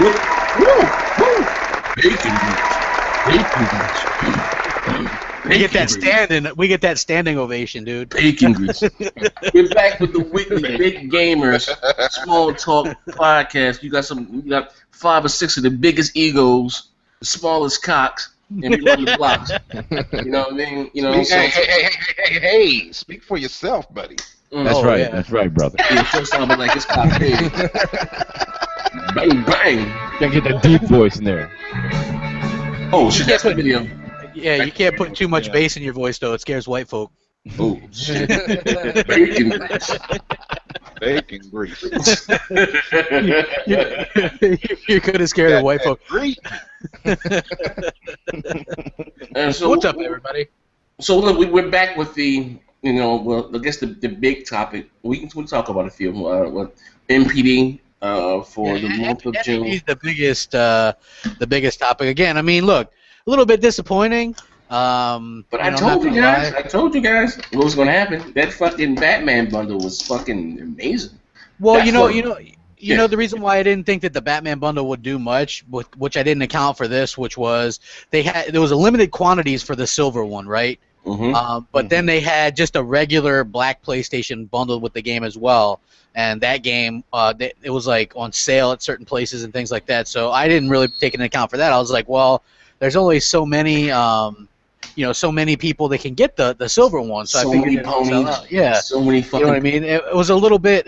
Woo, woo. Bacon grease. We get that standing. We get that standing ovation, dude. Bacon grease. We're back with the weekly Big Gamers Small Talk podcast. You got 5 or 6 of the biggest egos, the smallest cocks, and we run the blocks. You know what I mean? You know. Hey! Speak for yourself, buddy. That's right. Yeah. That's right, brother. Yeah, first time I'm like, it's cock big. Bang bang. Gotta get that deep voice in there. Oh shit! That's the video. Yeah, you can't put too much bass in your voice though. It scares white folk. Oh shit! Bacon grease. Bacon grease. You're gonna scare the white folk. And so, what's up, everybody? So look, we're back with the, well, I guess the big topic. We talk about a few. What MPD for the month of June. He's the biggest topic. Again, I mean, look, a little bit disappointing. But I told you guys what was going to happen. That fucking Batman bundle was fucking amazing. Well, you know the reason why I didn't think that the Batman bundle would do much, which I didn't account for this, which was there was a limited quantities for the silver one, right? Mm-hmm. But then they had just a regular black PlayStation bundled with the game as well, and that game it was like on sale at certain places and things like that. So I didn't really take into account for that. I was like, well, there's only so many so many people that can get the silver one. So I figured many ponies. Yeah. So many fucking. You know what I mean? It was a little bit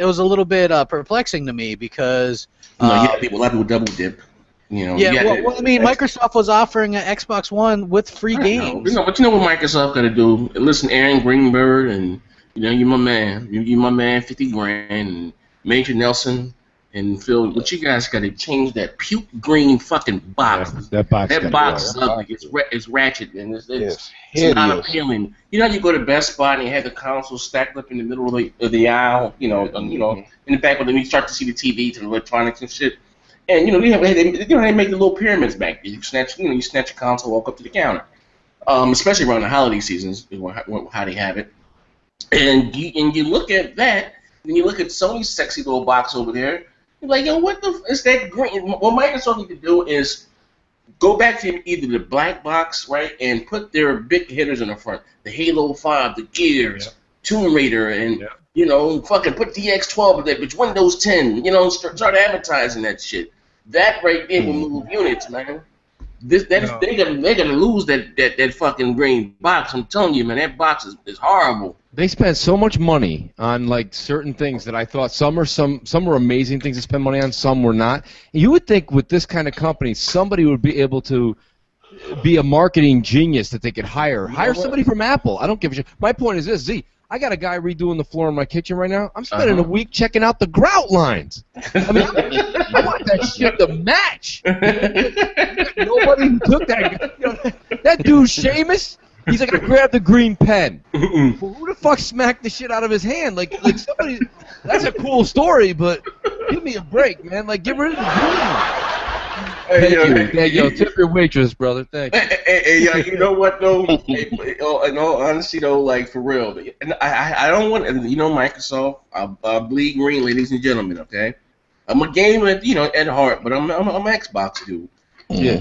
perplexing to me because. A lot of people double dip. Yeah. Well, I mean, Microsoft was offering an Xbox One with free games. But you know what Microsoft got to do? Listen, Aaron Greenberg, and you're my man. You're my man. 50 grand, and Major Nelson. And Phil, what you guys got to change that puke green fucking box. Yeah, that box is ugly. It's ratchet, and it's not appealing. You know, you go to Best Buy and you have the console stacked up in the middle of the aisle. In the back when you start to see the TVs and electronics and shit. And they make the little pyramids back there. You snatch your console, walk up to the counter. Especially around the holiday seasons, is how they have it. And you look at that, and you look at Sony's sexy little box over there. You're like, what the is that green? What Microsoft need to do is go back to either the black box, right, and put their big hitters in the front. The Halo 5, the Gears, Tomb Raider, and fucking put DX12 in there, bitch, Windows 10. Start advertising that shit. That right there will move units, man. They gotta lose that fucking green box. I'm telling you, man, that box is horrible. They spend so much money on like certain things that I thought some were amazing things to spend money on, some were not. And you would think with this kind of company, somebody would be able to be a marketing genius that they could hire somebody from Apple. I don't give a shit. My point is this, Z. I got a guy redoing the floor in my kitchen right now. I'm spending a week checking out the grout lines. I mean, I want that shit to match. Nobody who took that. That dude, Seamus, he's like, I grabbed the green pen. Well, who the fuck smacked the shit out of his hand? Like somebody. That's a cool story, but give me a break, man. Like, get rid of the green. Thank you. Tip your waitress, brother. Thank you. Hey, you know what though? In all honesty though, like for real, I don't want Microsoft. I bleed green, ladies and gentlemen. Okay, I'm a gamer, at heart, but I'm an Xbox dude. Yeah.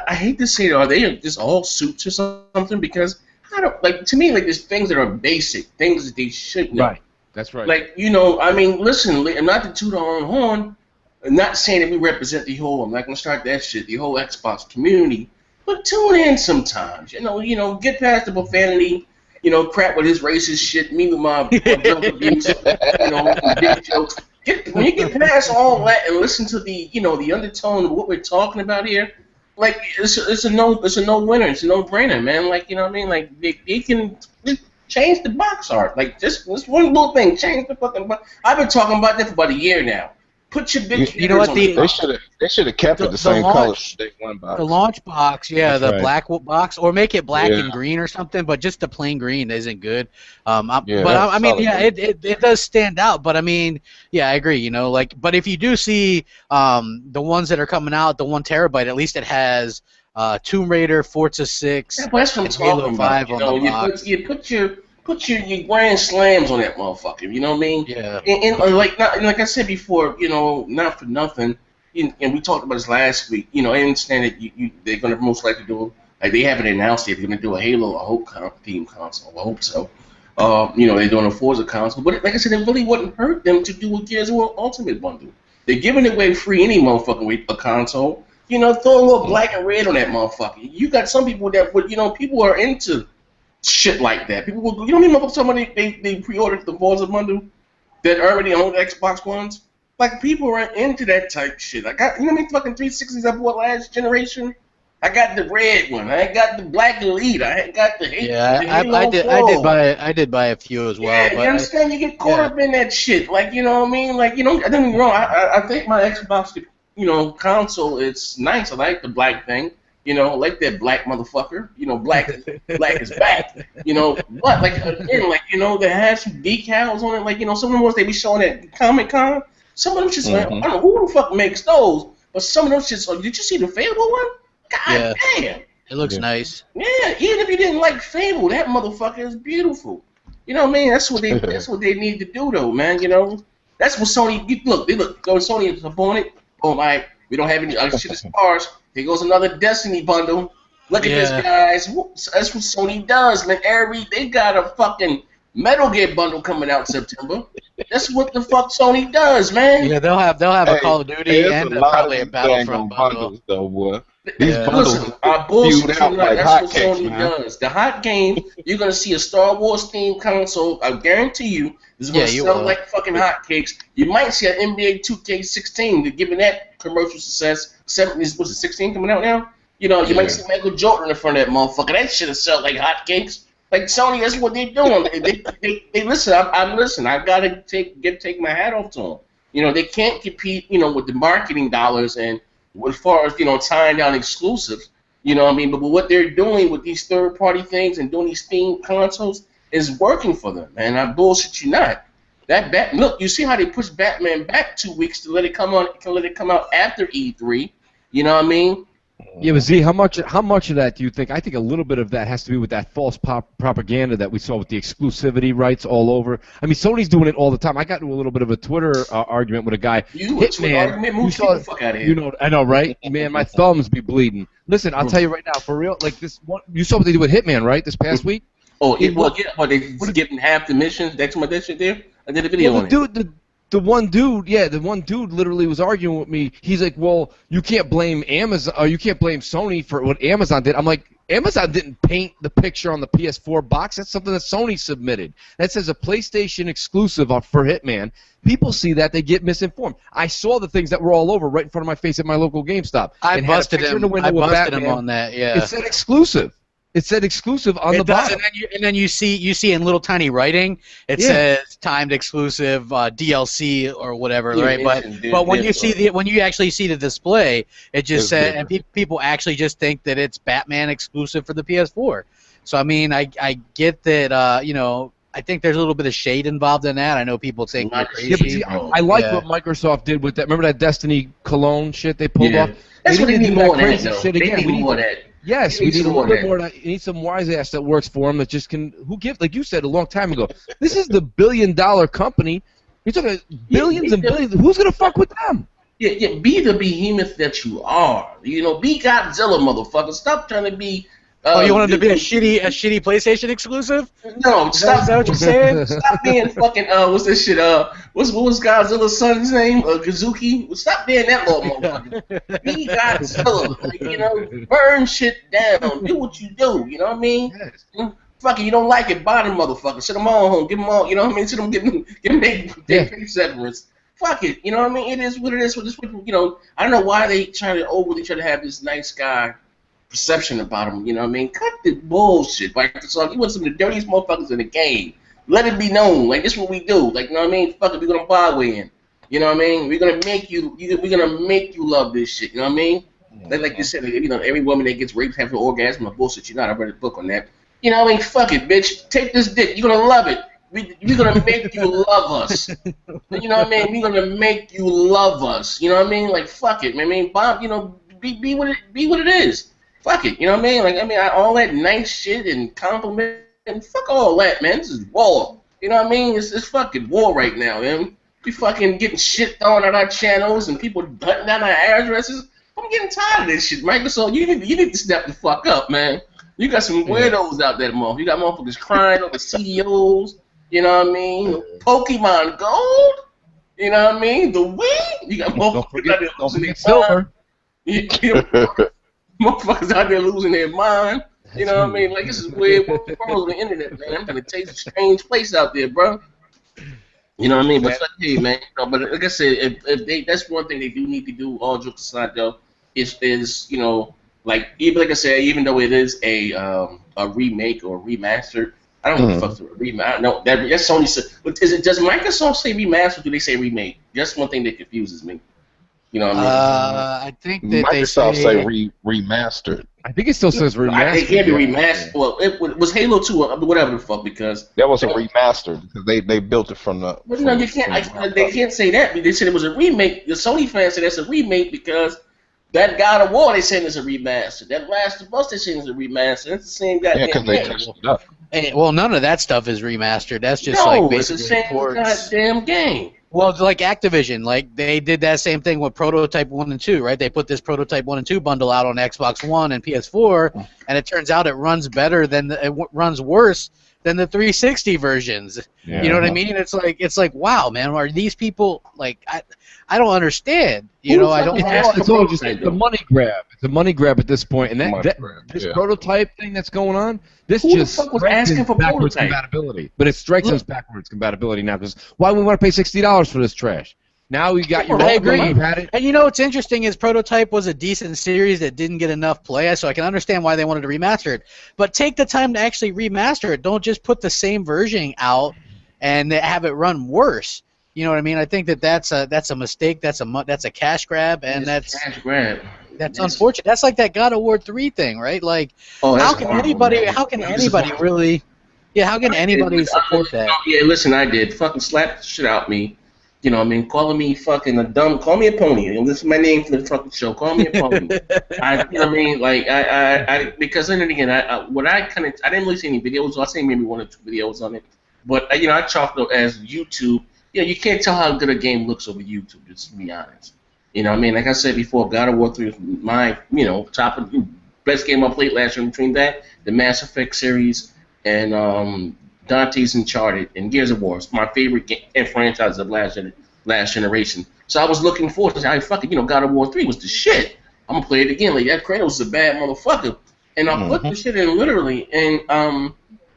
I hate to say it, are they just all suits or something? Because I don't like. To me, like there's things that are basic, things that they shouldn't. Right. That's right. Like I mean, listen, I'm not to toot our own horn. I'm not saying that we represent the whole. I'm not gonna start that shit. The whole Xbox community, but tune in sometimes. Get past the profanity. Crap with his racist shit. Me with my drug abuse. Big jokes. When you get past all that and listen to the the undertone of what we're talking about here, like it's a no winner. It's a no brainer, man. Like what I mean. Like they can just change the box art. Like just this one little thing. Change the fucking box. I've been talking about that for about a year now. Put your big you know what they should have kept it the same color day one box. The launch box, That's the right. black box, or make it black and green or something. But just the plain green isn't good. It does stand out. But I mean, I agree. But if you do see the ones that are coming out, the 1 terabyte, at least it has Tomb Raider, Forza 6, that's what I'm talking about. 5 on the box. You put your grand slams on that motherfucker. You know what I mean? Yeah. And like I said before, not for nothing, and we talked about this last week. You know, I understand that they're going to most likely do, like they haven't announced yet, they're going to do a Halo, I hope, theme console. I hope so. You know, they're doing a Forza console, but like I said, it really wouldn't hurt them to do a Gears of War Ultimate bundle. They're giving away free any motherfucking way a console. You know, throw a little black and red on that motherfucker. You got some people that would, you know, people are into shit like that. People will, you know, remember somebody they pre-ordered the Forza bundle that already owned Xbox Ones. Like people are into that type shit. I got, you know, how many fucking 360s I bought last generation. I got the red one. I got the Black Elite. I got the I did buy a few as well. Yeah, but you understand? You get caught up in that shit. Like, you know what I mean? Like, you know, don't get me wrong. I think my Xbox, you know, console, it's nice. I like the black thing. You know, like that black motherfucker. You know, black is back. You know, but like again, like, you know, they have some decals on it. Like, you know, some of the ones they be showing at Comic-Con. Some of them shits, like, I don't know who the fuck makes those, but some of them shits. Like, did you see the Fable one? God damn. It looks nice. Yeah, even if you didn't like Fable, that motherfucker is beautiful. You know what I mean? That's what they need to do though, man. You know, that's what Sony. Look, Sony is upon it. Oh my, we don't have any other shit as ours. Here goes another Destiny bundle. Look at this, guys. That's what Sony does, man. They got a fucking Metal Gear bundle coming out in September. That's what the fuck Sony does, man. Yeah, they'll have a Call of Duty and probably a Battlefront bundle. Though, boy. Listen, I bullshit you not. That's what Sony does. The hot game, you're gonna see a Star Wars themed console. I guarantee you, this is gonna sell like fucking hotcakes. You might see an NBA 2K16, given that commercial success. Was it 16 coming out now? You know, you might see Michael Jordan in front of that motherfucker. That shit will sell like hotcakes. Like Sony, that's what they're doing. They listen. I'm listening. I gotta take my hat off to them. You know, they can't compete. You know, with the marketing dollars and as far as, you know, tying down exclusives. You know what I mean? But what they're doing with these third-party things and doing these themed consoles is working for them. Man, I bullshit you not. Look, you see how they pushed Batman back 2 weeks to let it come out after E3. You know what I mean? Yeah, but Z, how much of that do you think? I think a little bit of that has to do with that false propaganda that we saw with the exclusivity rights all over. I mean, Sony's doing it all the time. I got into a little bit of a Twitter argument with a guy. Hitman, you saw, fuck out of here. You know, I know, right? Man, my thumbs be bleeding. Listen, I'll tell you right now, for real. Like this one, you saw what they did with Hitman, right? This past week. Oh, they skipping half the missions. That's what that shit there. I did a video on it. The one dude literally was arguing with me. He's like, well, you can't blame Amazon, or you can't blame Sony for what Amazon did. I'm like, Amazon didn't paint the picture on the PS4 box. That's something that Sony submitted. That says a PlayStation exclusive for Hitman. People see that, they get misinformed. I saw the things that were all over right in front of my face at my local GameStop. I busted him on that, yeah. It said exclusive. It said exclusive on the bottom. And then you see in little tiny writing, it says timed exclusive DLC or whatever, right? But when you actually see the display, it just said, and people actually just think that it's Batman exclusive for the PS4. So I mean, I get that, you know, I think there's a little bit of shade involved in that. I know people think we're crazy. Yeah, but see, I like what Microsoft did with that. Remember that Destiny cologne shit they pulled off? That's what they need more of that, though. They need more of that. Yes, we need a little bit more. You need some wise ass that works for them that just can. Like you said a long time ago. This is the billion-dollar company. You're talking billions and billions. Who's gonna fuck with them? Yeah. Be the behemoth that you are. You know, be Godzilla, motherfucker. Stop trying to be. You want him to be a shitty PlayStation exclusive? No, stop. Is that what you're saying? Stop being fucking. What's this shit? What was Godzilla's son's name? Kazuki. Stop being that little motherfucker. Be Godzilla. Like, you know, burn shit down. Do what you do. You know what I mean? Yes. Fuck it. You don't like it, buy them motherfuckers. Send them all home. Give them all. You know what I mean? Send them. Give them their severance. Fuck it. You know what I mean? It is what it is. You know, I don't know why they try to have this nice guy perception about him, you know what I mean? Cut the bullshit. Like, so you want some of the dirtiest motherfuckers in the game. Let it be known. Like, this is what we do. Like, you know what I mean? Fuck it, we're gonna buy in. You know what I mean? We're gonna make you love this shit. You know what I mean? Like you said, you know, every woman that gets raped has an orgasm or bullshit. You know, I read a book on that. You know what I mean? Fuck it, bitch. Take this dick. You're gonna love it. We're gonna make you love us. You know what I mean? We're gonna make you love us. You know what I mean? Like, fuck it. I mean, Bob, you know, be what it is. Fuck it, you know what I mean? Like, I mean, all that nice shit and compliment and fuck all that, man. This is war. You know what I mean? It's fucking war right now, man. We fucking getting shit thrown at our channels and people hunting down our addresses. I'm getting tired of this shit, Microsoft. You need to step the fuck up, man. You got some weirdos out there, motherfucker. You got motherfuckers crying over CEOs. You know what I mean? Pokemon Gold. You know what I mean? The Wii. You got motherfuckers out there losing their silver. Motherfuckers out there losing their mind. You know what I mean? Like, this is weird world on the internet, man. I'm gonna take a strange place out there, bro. You know what I mean? But hey, man. But like I said, if they, that's one thing they do need to do. All jokes aside, though, is like even like I said, even though it is a remake or remastered, I don't give a fuck to remake. No, that's Sony said. But does Microsoft say remastered? Or do they say remake? That's one thing that confuses me. You know what I mean? I think that Microsoft they say remastered. I think it still says remastered. It can't be remastered. Well, it was Halo 2, whatever the fuck, because that was a remaster because they built it from the. But no, you can't. They can't say that. They said it was a remake. The Sony fans said that's a remake because that God of War they said is a remaster. That Last of Us they said is a remaster. It's the same goddamn because they touched it up. Well, none of that stuff is remastered. That's just it's the same goddamn game. Well, like Activision, like they did that same thing with Prototype 1 and 2, right? They put this Prototype 1 and 2 bundle out on Xbox One and PS4, and it turns out it runs better than it runs worse than the 360 versions. Yeah. You know what I mean? It's like, wow, man, are these people like? I don't understand. I don't. It's all just the money grab. It's a money grab at this point, and this prototype thing that's going on. This just strengthens backwards compatibility, but it strengthens backwards compatibility now. Because why would we want to pay $60 for this trash? Now we got your. I agree. And what's interesting is Prototype was a decent series that didn't get enough play, so I can understand why they wanted to remaster it. But take the time to actually remaster it. Don't just put the same version out and have it run worse. You know what I mean? I think that's a mistake. That's a cash grab, and that's cash grab. That's unfortunate. That's like that God of War 3 thing, right? Like, how can anybody really? Yeah, how can anybody support that? Yeah, listen, I did. Fucking slap the shit out me. You know what I mean? Calling me fucking a dumb. Call me a pony. And this is my name for the fucking show. Call me a pony. You know what I mean? Like, I because then again, I didn't really see any videos. I seen maybe 1 or 2 videos on it. But, I chalked it as YouTube. You can't tell how good a game looks over YouTube, just to be honest. You know what I mean? Like I said before, God of War 3 is my, top of best game I played last year. Between that, the Mass Effect series, and Dante's Uncharted, and Gears of War. It's my favorite game and franchise of last generation. So I was looking forward to God of War 3 was the shit. I'm going to play it again. Like, that Kratos is a bad motherfucker. And I put the shit in literally, and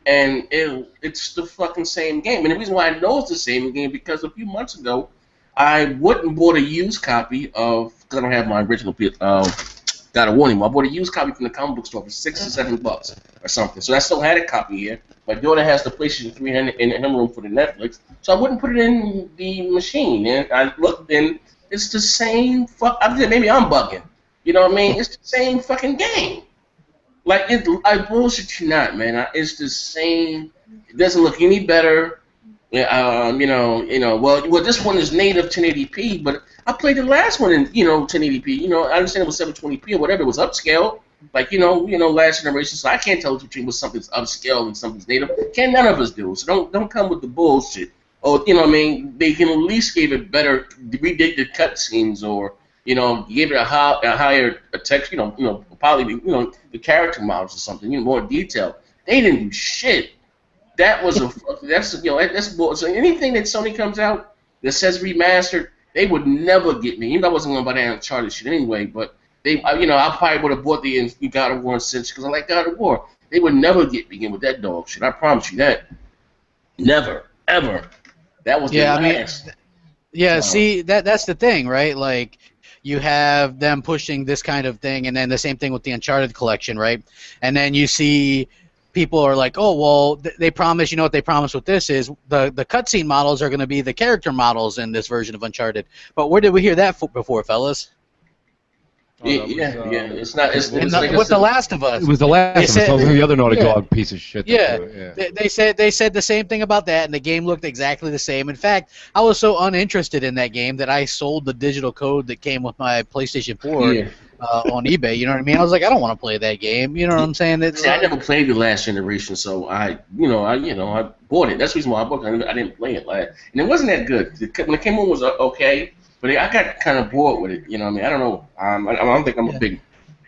it's the fucking same game. And the reason why I know it's the same game because a few months ago, I went and bought a used copy of, because I don't have my original God of War anymore. I bought a used copy from the comic book store for $6 or $7 or something. So I still had a copy here. My daughter has the PlayStation 3 in her room for the Netflix, so I wouldn't put it in the machine. And I looked, and it's the same maybe I'm bugging. You know what I mean? It's the same fucking game. Like, I bullshit you not, man. It's the same. It doesn't look any better. Well, this one is native 1080p, but I played the last one in, 1080p. I understand it was 720p or whatever. It was upscale. Like, last generation. So I can't tell between what something's upscale and something's native. Can't none of us do. So don't come with the bullshit. Or, they can at least give it better, redid the cutscenes, or, give it a higher text, probably, the character models or something, more detail. They didn't do shit. That was that's bull. So anything that Sony comes out that says remastered, they would never get me. Even though I wasn't going to buy that Uncharted shit anyway, but I probably would have bought the God of War since because I like God of War. They would never get me in with that dog shit. I promise you that. Never, ever. That was the last. See, that's the thing, right? Like, you have them pushing this kind of thing, and then the same thing with the Uncharted collection, right? And then you see people are like, oh, well, they promise, what they promise with this is the cutscene models are going to be the character models in this version of Uncharted. But where did we hear that before, fellas? It's not. It's like with The Last of Us. It was The Last of Us. The other Naughty Dog piece of shit. They said the same thing about that, and the game looked exactly the same. In fact, I was so uninterested in that game that I sold the digital code that came with my PlayStation 4 on eBay. You know what I mean? I was like, I don't want to play that game. You know what I'm saying? See, I never played the last generation, so I bought it. That's the reason why I bought it. I didn't play it, and it wasn't that good. When it came on, it was okay, but I got kind of bored with it. You know what I mean? I don't know. I don't think I'm a big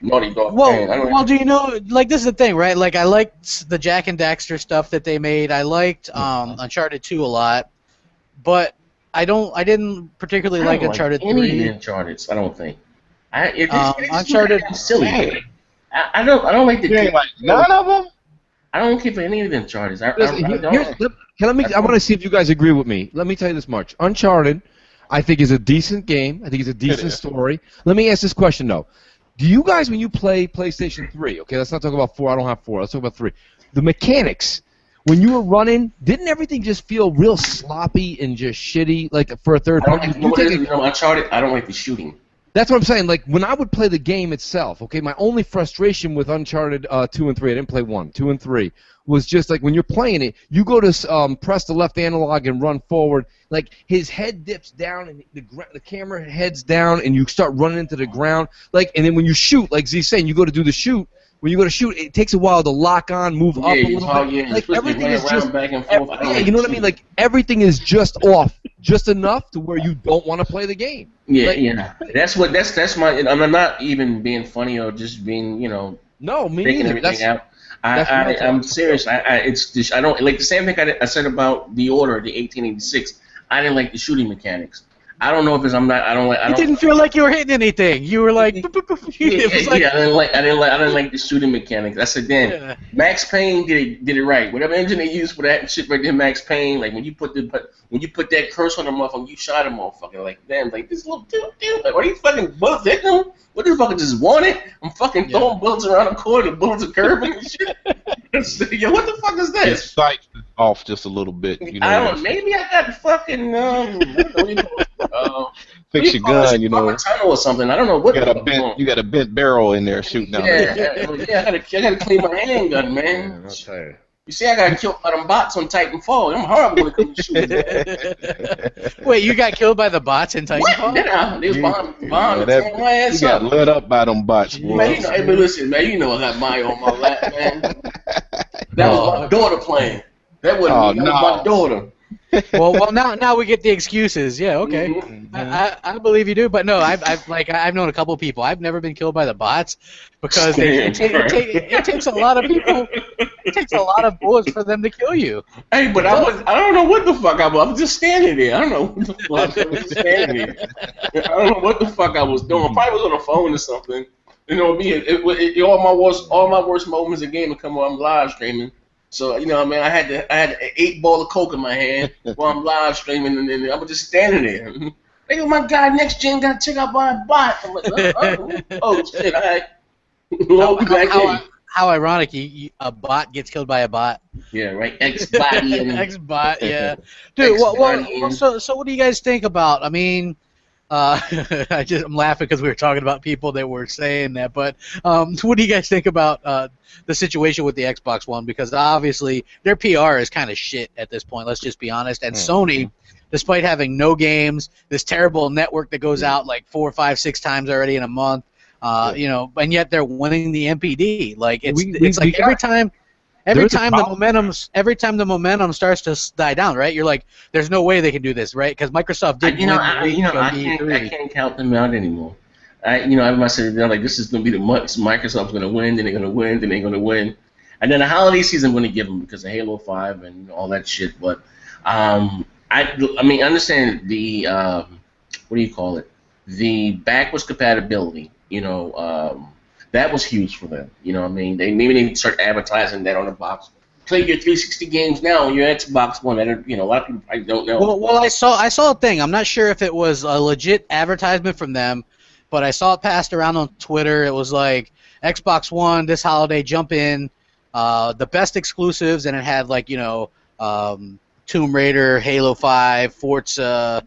Naughty Dog fan. Well, do you know? Like, this is the thing, right? Like, I liked the Jack and Daxter stuff that they made. I liked Uncharted 2 a lot, but I didn't particularly like Uncharted 3. Any of the Uncharted, I don't think. Uncharted silly. I don't like the. You ain't like none of them. I don't care for any of the Uncharted. I want to see if you guys agree with me. Let me tell you this much. Uncharted, I think, is a decent game. I think it's a decent story. Let me ask this question though. Do you guys, when you play PlayStation 3, okay, let's not talk about 4, I don't have 4, let's talk about 3. The mechanics, when you were running, didn't everything just feel real sloppy and just shitty, like for a third party? Uncharted, I don't like the shooting. That's what I'm saying. Like, when I would play the game itself, okay, my only frustration with Uncharted 2 and 3, I didn't play 1, 2 and 3, was just like when you're playing it, you go to press the left analog and run forward, like his head dips down and the camera heads down and you start running into the ground, like, and then when you shoot, like Z's saying, you go to do the shoot. When you go to shoot, it takes a while to lock on, move up a little bit. Like, everything is just back and forth. You know what I mean? Like, everything is just off, just enough to where you don't want to play the game. Yeah. That's my. I'm not even being funny or just being, No, me taking neither. everything out. I'm serious. It's just, I don't like the same thing I said about the Order, the 1886. I didn't like the shooting mechanics. I don't know if it's It didn't feel like you were hitting anything. You were like, I didn't like the shooting mechanics. I said, damn, Max Payne did it right. Whatever engine they used for that shit right there, Max Payne. Like when you put that curse on the motherfucker, you shot a motherfucker. Like damn, like this little dude. Like, are you fucking bullets hitting him? What the fuck just want it? I'm fucking throwing bullets around the corner, the bullets are curving and shit. Yo, what the fuck is this? His sight's off just a little bit. I don't. Maybe I got fucking fix your gun, tunnel or something. I don't know what. You got a bent barrel in there shooting out there. I gotta clean my handgun, man. I'll tell you. You see, I got killed by them bots on Titanfall. I'm horrible when it comes to shooting. Wait, you got killed by the bots in Titanfall? Yeah, they was bombing my ass up. You got lit up by them bots, boy. Man, hey, but listen, man, I got Mario on my lap, man. That was my daughter playing. That wasn't me. That was my daughter. Well, now we get the excuses. Yeah, okay. Mm-hmm. I believe you do, but no, I've known a couple people. I've never been killed by the bots because it takes a lot of people. It takes a lot of bullets for them to kill you. Hey, but I don't know what the fuck I was. I was just standing there. I don't know what the fuck I was standing there. I don't know what the fuck I was doing. I probably was on the phone or something. All my worst moments in game come when I'm live streaming. So I had an 8-ball of coke in my hand while I'm live streaming, and I was just standing there. Hey, oh my God, next gen got checked out by a bot. I'm like, oh shit! How ironic! A bot gets killed by a bot. Yeah, right. X-bot. X-bot. Yeah, dude. So what do you guys think about? I mean. I'm laughing because we were talking about people that were saying that, but what do you guys think about the situation with the Xbox One? Because obviously their PR is kind of shit at this point, let's just be honest, and Sony, despite having no games, this terrible network that goes out like 4, 5, 6 times already in a month, and yet they're winning the NPD. Like it's like every time the momentum starts to die down, right? You're like, there's no way they can do this, right? Because Microsoft didn't win the week. I can't count them out anymore. I said, like, this is going to be the month. Microsoft's going to win, then they're going to win, then they're going to win. And then the holiday season I'm going to give them because of Halo 5 and all that shit. But, I understand the, what do you call it? The backwards compatibility, that was huge for them. You know what I mean? Maybe they start advertising that on the box. Play your 360 games now on your Xbox One. And a lot of people probably don't know. Well, I saw a thing. I'm not sure if it was a legit advertisement from them, but I saw it passed around on Twitter. It was like Xbox One this holiday, jump in, the best exclusives, and it had like Tomb Raider, Halo 5, Forza,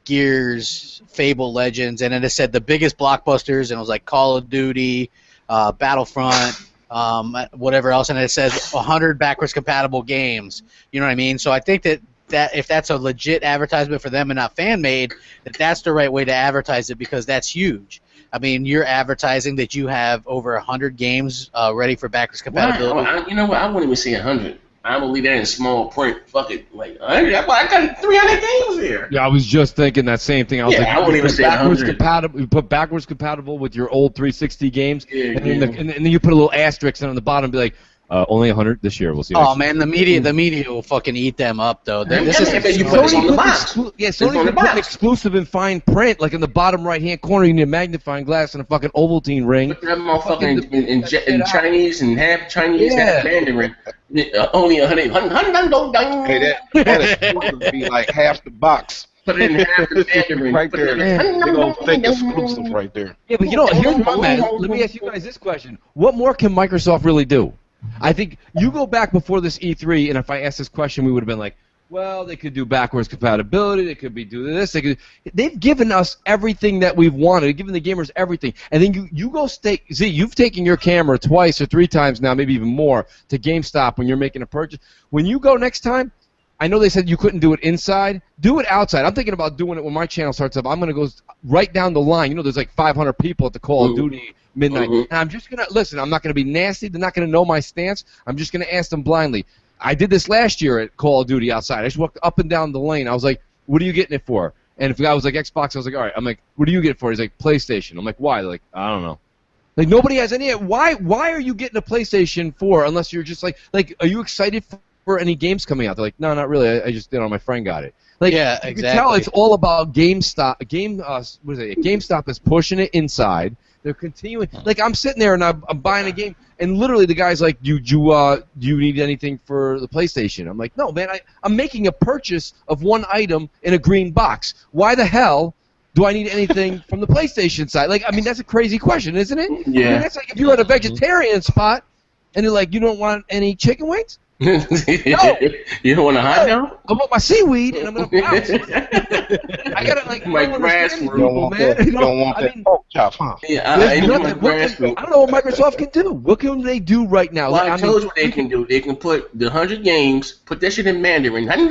Gears, Fable Legends, and then it said the biggest blockbusters, and it was like Call of Duty. Battlefront, whatever else, and it says 100 backwards compatible games. You know what I mean? So I think that if that's a legit advertisement for them and not fan made, that's the right way to advertise it, because that's huge. I mean, you're advertising that you have over 100 games ready for backwards compatibility. Well, you know what? I wouldn't even say 100. I would leave that in small print. Fuck it. Like, I got 300 games here. Yeah, I was just thinking that same thing. I was like, I wouldn't even say 100. You put backwards compatible with your old 360 games, and then you put a little asterisk on the bottom and be like, only 100 this year. We'll see. Oh man, the media will fucking eat them up though. You put it on the box. Sony put an exclusive in fine print, like in the bottom right-hand corner. You need a magnifying glass and a fucking Ovaltine ring. Put that motherfucking in Chinese and half Chinese, half Mandarin. Only 100. Hey, that exclusive would be like half the box. Put it in half the Mandarin. Right there. They're going to think exclusive right there. Yeah, but here's one, man. Let me ask you guys this question. What more can Microsoft really do? I think you go back before this E3, and if I asked this question, we would have been like, well, they could do backwards compatibility, they could do this, they've given us everything that we've wanted, they've given the gamers everything, and then you go you've taken your camera twice or 3 times now, maybe even more, to GameStop when you're making a purchase. When you go next time, I know they said you couldn't do it inside, do it outside. I'm thinking about doing it when my channel starts up. I'm going to go right down the line. There's like 500 people at the Call of Duty midnight. And I'm just going to, listen, I'm not going to be nasty. They're not going to know my stance. I'm just going to ask them blindly. I did this last year at Call of Duty outside. I just walked up and down the lane. I was like, what are you getting it for? And if the guy was like Xbox, I was like, all right. I'm like, what do you get it for? He's like, PlayStation. I'm like, why? They're like, I don't know. Like, nobody has any. Why are you getting a PlayStation 4 unless you're just like, are you excited for any games coming out? They're like, no, not really. I just, my friend got it. Like, yeah, exactly. You can tell it's all about GameStop. GameStop is pushing it inside. They're continuing. Like, I'm sitting there and I'm buying a game, and literally the guy's like, do you need anything for the PlayStation? I'm like, no, man. I'm making a purchase of one item in a green box. Why the hell do I need anything from the PlayStation side? Like, I mean, that's a crazy question, isn't it? Yeah. I mean, that's like if you're at a vegetarian spot and they're like, you don't want any chicken wings? No. You don't want a hot dog? I want my seaweed, and I'm gonna bounce. I gotta like my grass You don't want that. You don't want that pork chop, huh? Yeah, I don't know what Microsoft can do. What can they do right now? Well, I told you what they can do. They can put the 100 games, put that shit in Mandarin. It's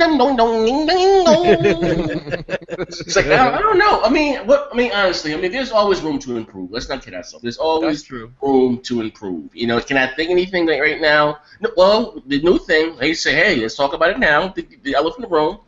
like I don't know. I mean, honestly, there's always room to improve. Let's not kid ourselves. There's always room to improve. Can I think anything like right now? No, well, the new thing, they say, hey, let's talk about it now. The elephant in the room.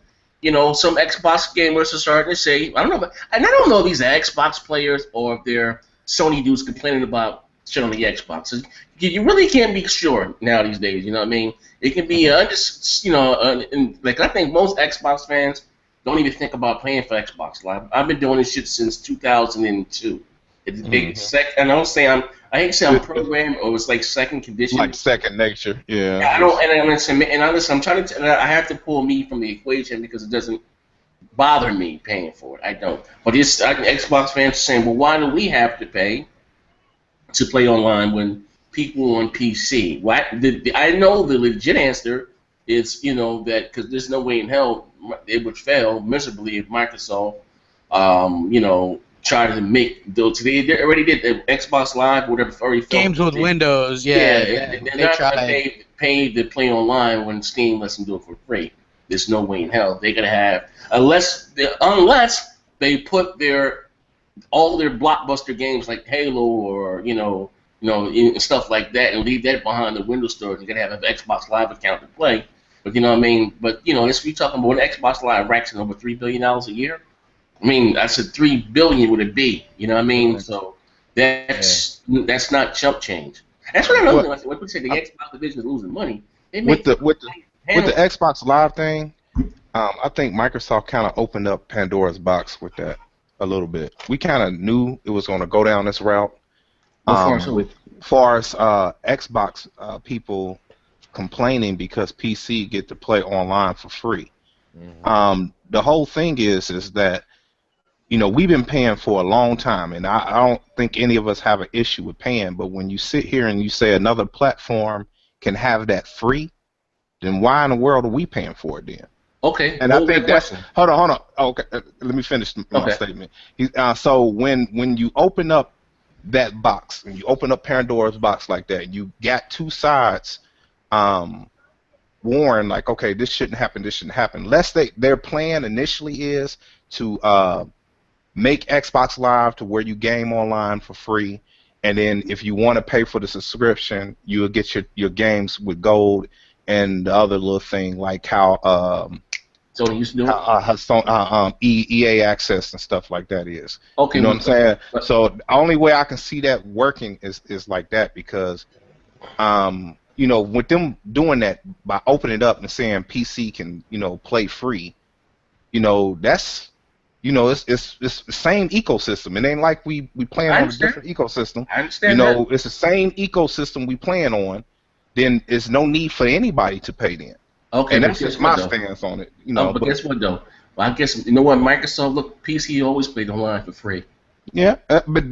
Some Xbox gamers are starting to say, I don't know if these are Xbox players or if they're Sony dudes complaining about shit on the Xbox. You really can't be sure now these days. You know what I mean? It can be like I think most Xbox fans don't even think about paying for Xbox Live. I've been doing this shit since 2002. I hate to say I'm programmed or it's like second condition. Like second nature, yeah. I don't, and I'm trying to. I have to pull me from the equation because it doesn't bother me paying for it. I don't. But Xbox fans are saying, well, why do we have to pay to play online when people on PC? I know the legit answer is that because there's no way in hell it would fail miserably if Microsoft try to make those. They already did the Xbox Live, whatever. Already games with Windows, yeah. They're not gonna pay to play online when Steam lets them do it for free. There's no way in hell they're gonna have unless they put all their blockbuster games like Halo or stuff like that and leave that behind the Windows Store. You're gonna have an Xbox Live account to play. But you know what I mean. But if we talking about Xbox Live racks in over $3 billion a year. I said $3 billion with a B. You know what I mean? So that's not chump change. That's what I know. When people say the Xbox division is losing money, with the Xbox Live thing, I think Microsoft kind of opened up Pandora's box with that a little bit. We kind of knew it was going to go down this route. As far as Xbox people complaining because PC get to play online for free. The whole thing is that we've been paying for a long time, and I don't think any of us have an issue with paying, but when you sit here and you say another platform can have that free, then why in the world are we paying for it then? Okay. And I think that's... Hold on. Okay, let me finish my statement. So when you open up that box, and you open up Pandora's box like that, you got two sides warned, like, okay, this shouldn't happen, this shouldn't happen. Their plan initially is to make Xbox Live to where you game online for free, and then if you want to pay for the subscription, you'll get your games with gold and the other little thing like how Sony used to do it. EA access and stuff like that is. Okay, you know what I'm saying? So the only way I can see that working is like that, because you know, with them doing that by opening it up and saying PC can, you know, play free, you know, that's, you know, it's the same ecosystem. It ain't like we playing on a different ecosystem. I understand. You know, it's the same ecosystem we playing on. Then there's no need for anybody to pay then. Okay, and that's just my stance on it. You know, but guess what though? Well, I guess you know what, Microsoft, look, PC always played online for free. Yeah, but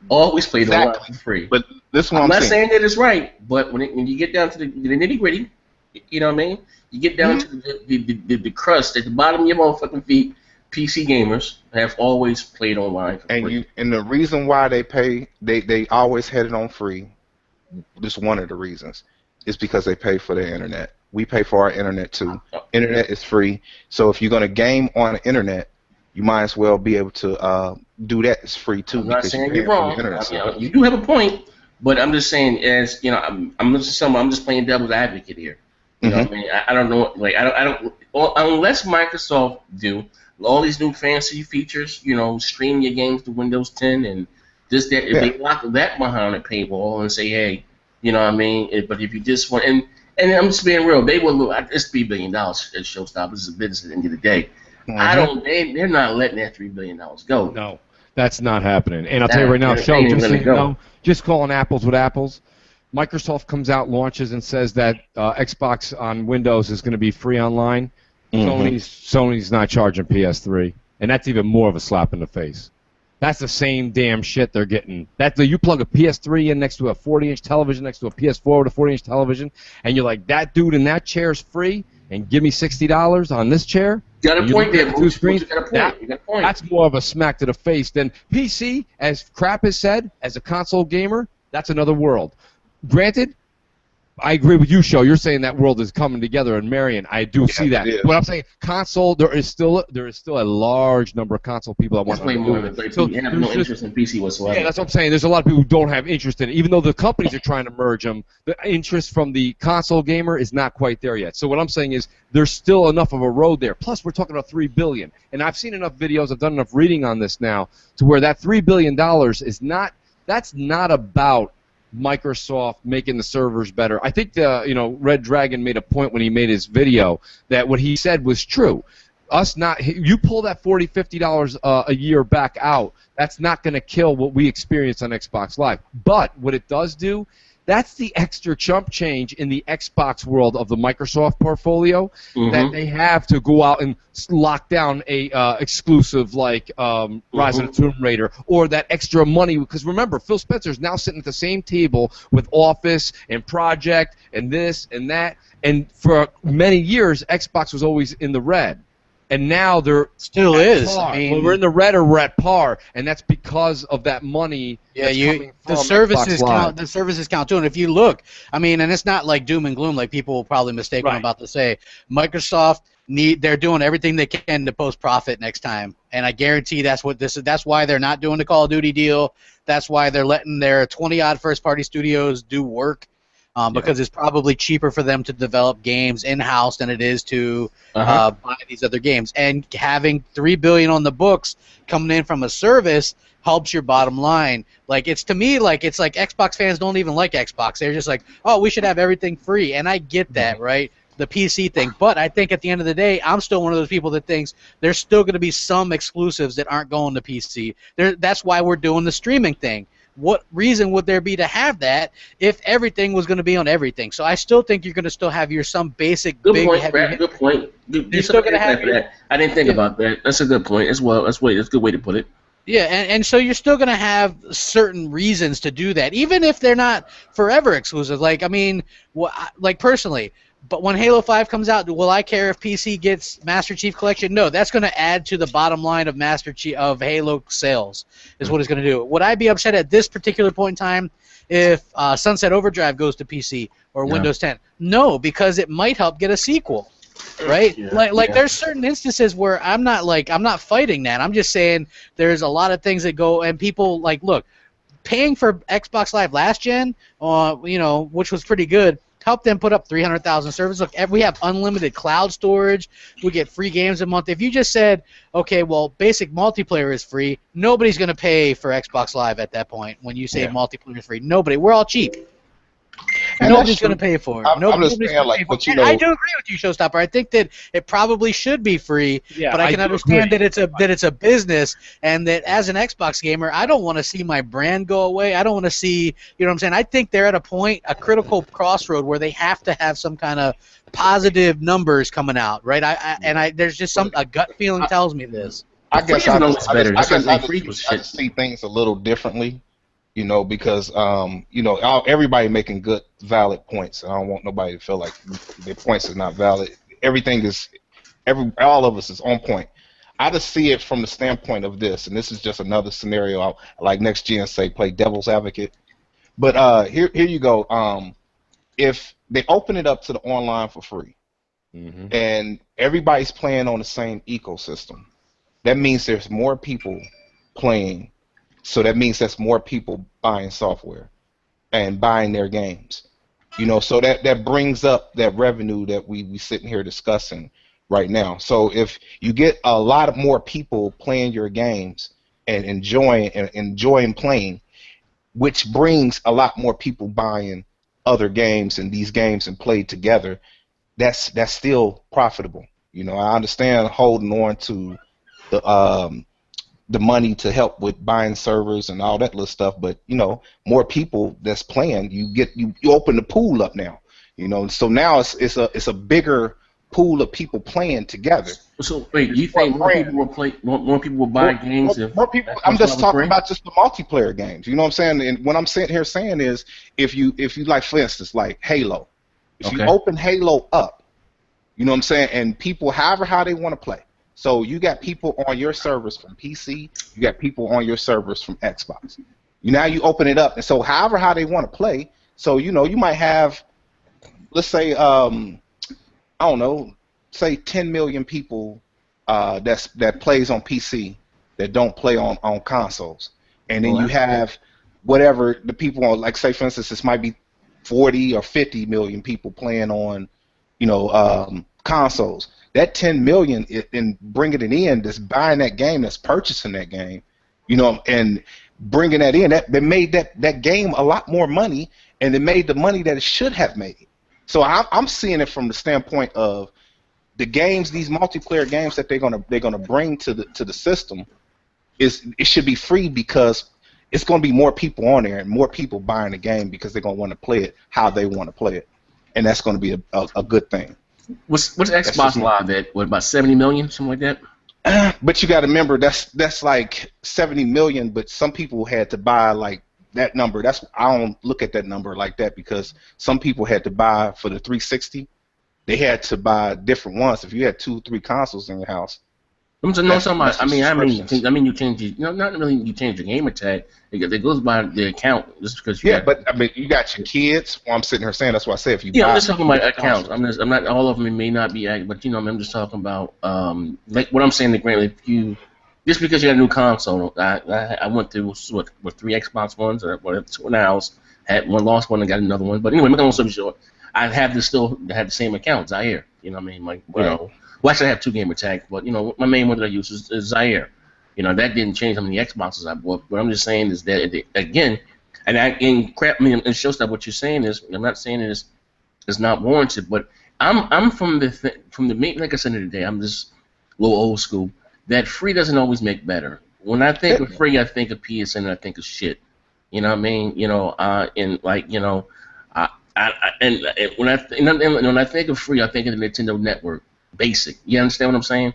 always played online for free. But this one I'm not saying that it's right, but when you get down to the nitty gritty, you know what I mean? You get down to the crust at the bottom of your motherfucking feet. PC gamers have always played online for free. And the reason why they always had it on free, just one of the reasons, is because they pay for their internet. We pay for our internet too. Internet is free, so if you're gonna game on the internet, you might as well be able to do that. It's free too. I'm not saying you're wrong. You do have a point, but I'm just saying, as you know, I'm just playing devil's advocate here. You know what I mean? I don't know, like I don't unless Microsoft do all these new fancy features, you know, stream your games to Windows 10 and this, that. If they lock that behind a paywall and say, hey, you know what I mean? But if you just want, and I'm just being real, they will look. It's $3 billion at Showstopper. This is a business at the end of the day. They're not letting that $3 billion go. No, that's not happening. And I'll tell you right now, Show, just so you know, just calling apples with apples. Microsoft comes out, launches, and says that Xbox on Windows is going to be free online. Sony's not charging PS3, and that's even more of a slap in the face. That's the same damn shit they're getting. You plug a PS3 in next to a 40-inch television, next to a PS4 with a 40-inch television, and you're like, that dude in that chair is free, and give me $60 on this chair. You got a point there, two screens. That's more of a smack to the face than PC. As crap is said, as a console gamer, that's another world. Granted, I agree with you, Show. You're saying that world is coming together, and Marion, I do see that. But I'm saying console, there is still a large number of console people that want to more than 13 and have no interest in PC whatsoever. Yeah, that's what I'm saying. There's a lot of people who don't have interest in it. Even though the companies are trying to merge them, the interest from the console gamer is not quite there yet. So what I'm saying is there's still enough of a road there. Plus, we're talking about $3 billion. And I've seen enough videos, I've done enough reading on this now, to where that $3 billion is not, that's not about Microsoft making the servers better. I think Red Dragon made a point when he made his video that what he said was true. You pull that $40, $50 a year back out, that's not going to kill what we experience on Xbox Live. But what it does do, that's the extra chump change in the Xbox world of the Microsoft portfolio that they have to go out and lock down a exclusive like Rise of the Tomb Raider, or that extra money. Because remember, Phil Spencer's now sitting at the same table with Office and Project and this and that. And for many years, Xbox was always in the red. And now they're still is. I mean, we're in the red or we're at par, and that's because of that money. Yeah, the services count. The services count too. And if you look, I mean, and it's not like doom and gloom like people will probably mistake what I'm about to say. Microsoft they're doing everything they can to post profit next time, and I guarantee that's what this is. That's why they're not doing the Call of Duty deal. That's why they're letting their 20-odd first-party studios do work. Because it's probably cheaper for them to develop games in-house than it is to buy these other games. And having $3 billion on the books coming in from a service helps your bottom line. Like, it's to me like it's like Xbox fans don't even like Xbox. They're just like, oh, we should have everything free. And I get that, right? The PC thing. But I think at the end of the day, I'm still one of those people that thinks there's still going to be some exclusives that aren't going to PC. That's why we're doing the streaming thing. What reason would there be to have that if everything was going to be on everything? So I still think you're going to still have some basic good point, Brad, good point. You're still going to have that. I didn't think about that. That's a good point as well. That's a good way to put it. Yeah, and so you're still going to have certain reasons to do that, even if they're not forever exclusive. Like, I mean, like personally, But when Halo 5 comes out, will I care if PC gets Master Chief Collection? No, that's going to add to the bottom line of Halo sales, is what it's going to do. Would I be upset at this particular point in time if Sunset Overdrive goes to PC or Windows 10? No, because it might help get a sequel, right? There's certain instances where I'm not fighting that. I'm just saying there's a lot of things that go, and people look, paying for Xbox Live last gen, which was pretty good, help them put up 300,000 servers. Look, we have unlimited cloud storage. We get free games a month. If you just said, okay, well, basic multiplayer is free, nobody's going to pay for Xbox Live at that point when you say multiplayer is free. Nobody. We're all cheap. And nobody's going to pay for it. I'm just saying, I do agree with you, Showstopper. I think that it probably should be free, but I can understand that it's a business, and that as an Xbox gamer, I don't want to see my brand go away. I don't want to see, you know what I'm saying? I think they're at a critical crossroad where they have to have some kind of positive numbers coming out, right? There's just a gut feeling tells me this. I guess I just see things a little differently. Because everybody making good, valid points, and I don't want nobody to feel like their points are not valid. All of us is on point. I just see it from the standpoint of this, and this is just another scenario. Like next gen, say, play devil's advocate. But here you go. If they open it up to the online for free, and everybody's playing on the same ecosystem, that means there's more people playing. So that means that's more people buying software and buying their games. So that brings up that revenue that we sitting here discussing right now. So if you get a lot of more people playing your games and enjoying playing, which brings a lot more people buying other games and these games and play together, that's still profitable. I understand holding on to the money to help with buying servers and all that little stuff, but more people that's playing, you open the pool up now, so now it's a bigger pool of people playing together. So wait, you think more people will buy games? More people. I'm just talking about just the multiplayer games. You know what I'm saying? And what I'm sitting here saying is, if you like, for instance, like Halo, if you open Halo up, you know what I'm saying, and people however how they want to play. So you got people on your servers from PC, you got people on your servers from Xbox. Now you open it up, and so however how they want to play. So you might have, let's say, I don't know, say 10 million people that plays on PC that don't play on consoles, and then you have whatever the people on, like, say for instance, this might be 40 or 50 million people playing on, consoles. That 10 million and bringing it in, that's buying that game, that's purchasing that game, and bringing that in, that made that game a lot more money, and it made the money that it should have made. So I'm seeing it from the standpoint of the games, these multiplayer games that they're gonna bring to the system, it should be free because it's gonna be more people on there and more people buying the game because they're gonna want to play it how they want to play it, and that's gonna be a good thing. What's Xbox Live at? What, about 70 million, something like that? But you got to remember that's like 70 million. But some people had to buy like that number. I don't look at that number like that because some people had to buy for the 360. They had to buy different ones. If you had 2-3 consoles in your house. You change not really you change your gamer tag. It goes by the account just because you. Yeah, but I mean, you got your kids. Well, I'm sitting here saying that's why I say if you. Yeah, I'm just talking about accounts. I'm not all of them may not be, but I'm just talking about like what I'm saying. If you just because you got a new console, I went through what 3 Xbox Ones or whatever, 2 in the house, had one lost one and got another one. But anyway, make a long story short, I have to still have the same account, Zaire. You know what I mean? Like well, actually, I have 2 gamer tags, but my main one that I use is Zaire. That didn't change how many Xboxes I bought. What I'm just saying is that again, and crap me and show stuff. What you're saying is, I'm not saying it's not warranted, but I'm from the main, like I said today, I'm just a little old school. That free doesn't always make better. When I think of free, I think of PSN and I think of shit. You know what I mean? And like and when I think of free, I think of the Nintendo Network. Basic. You understand what I'm saying?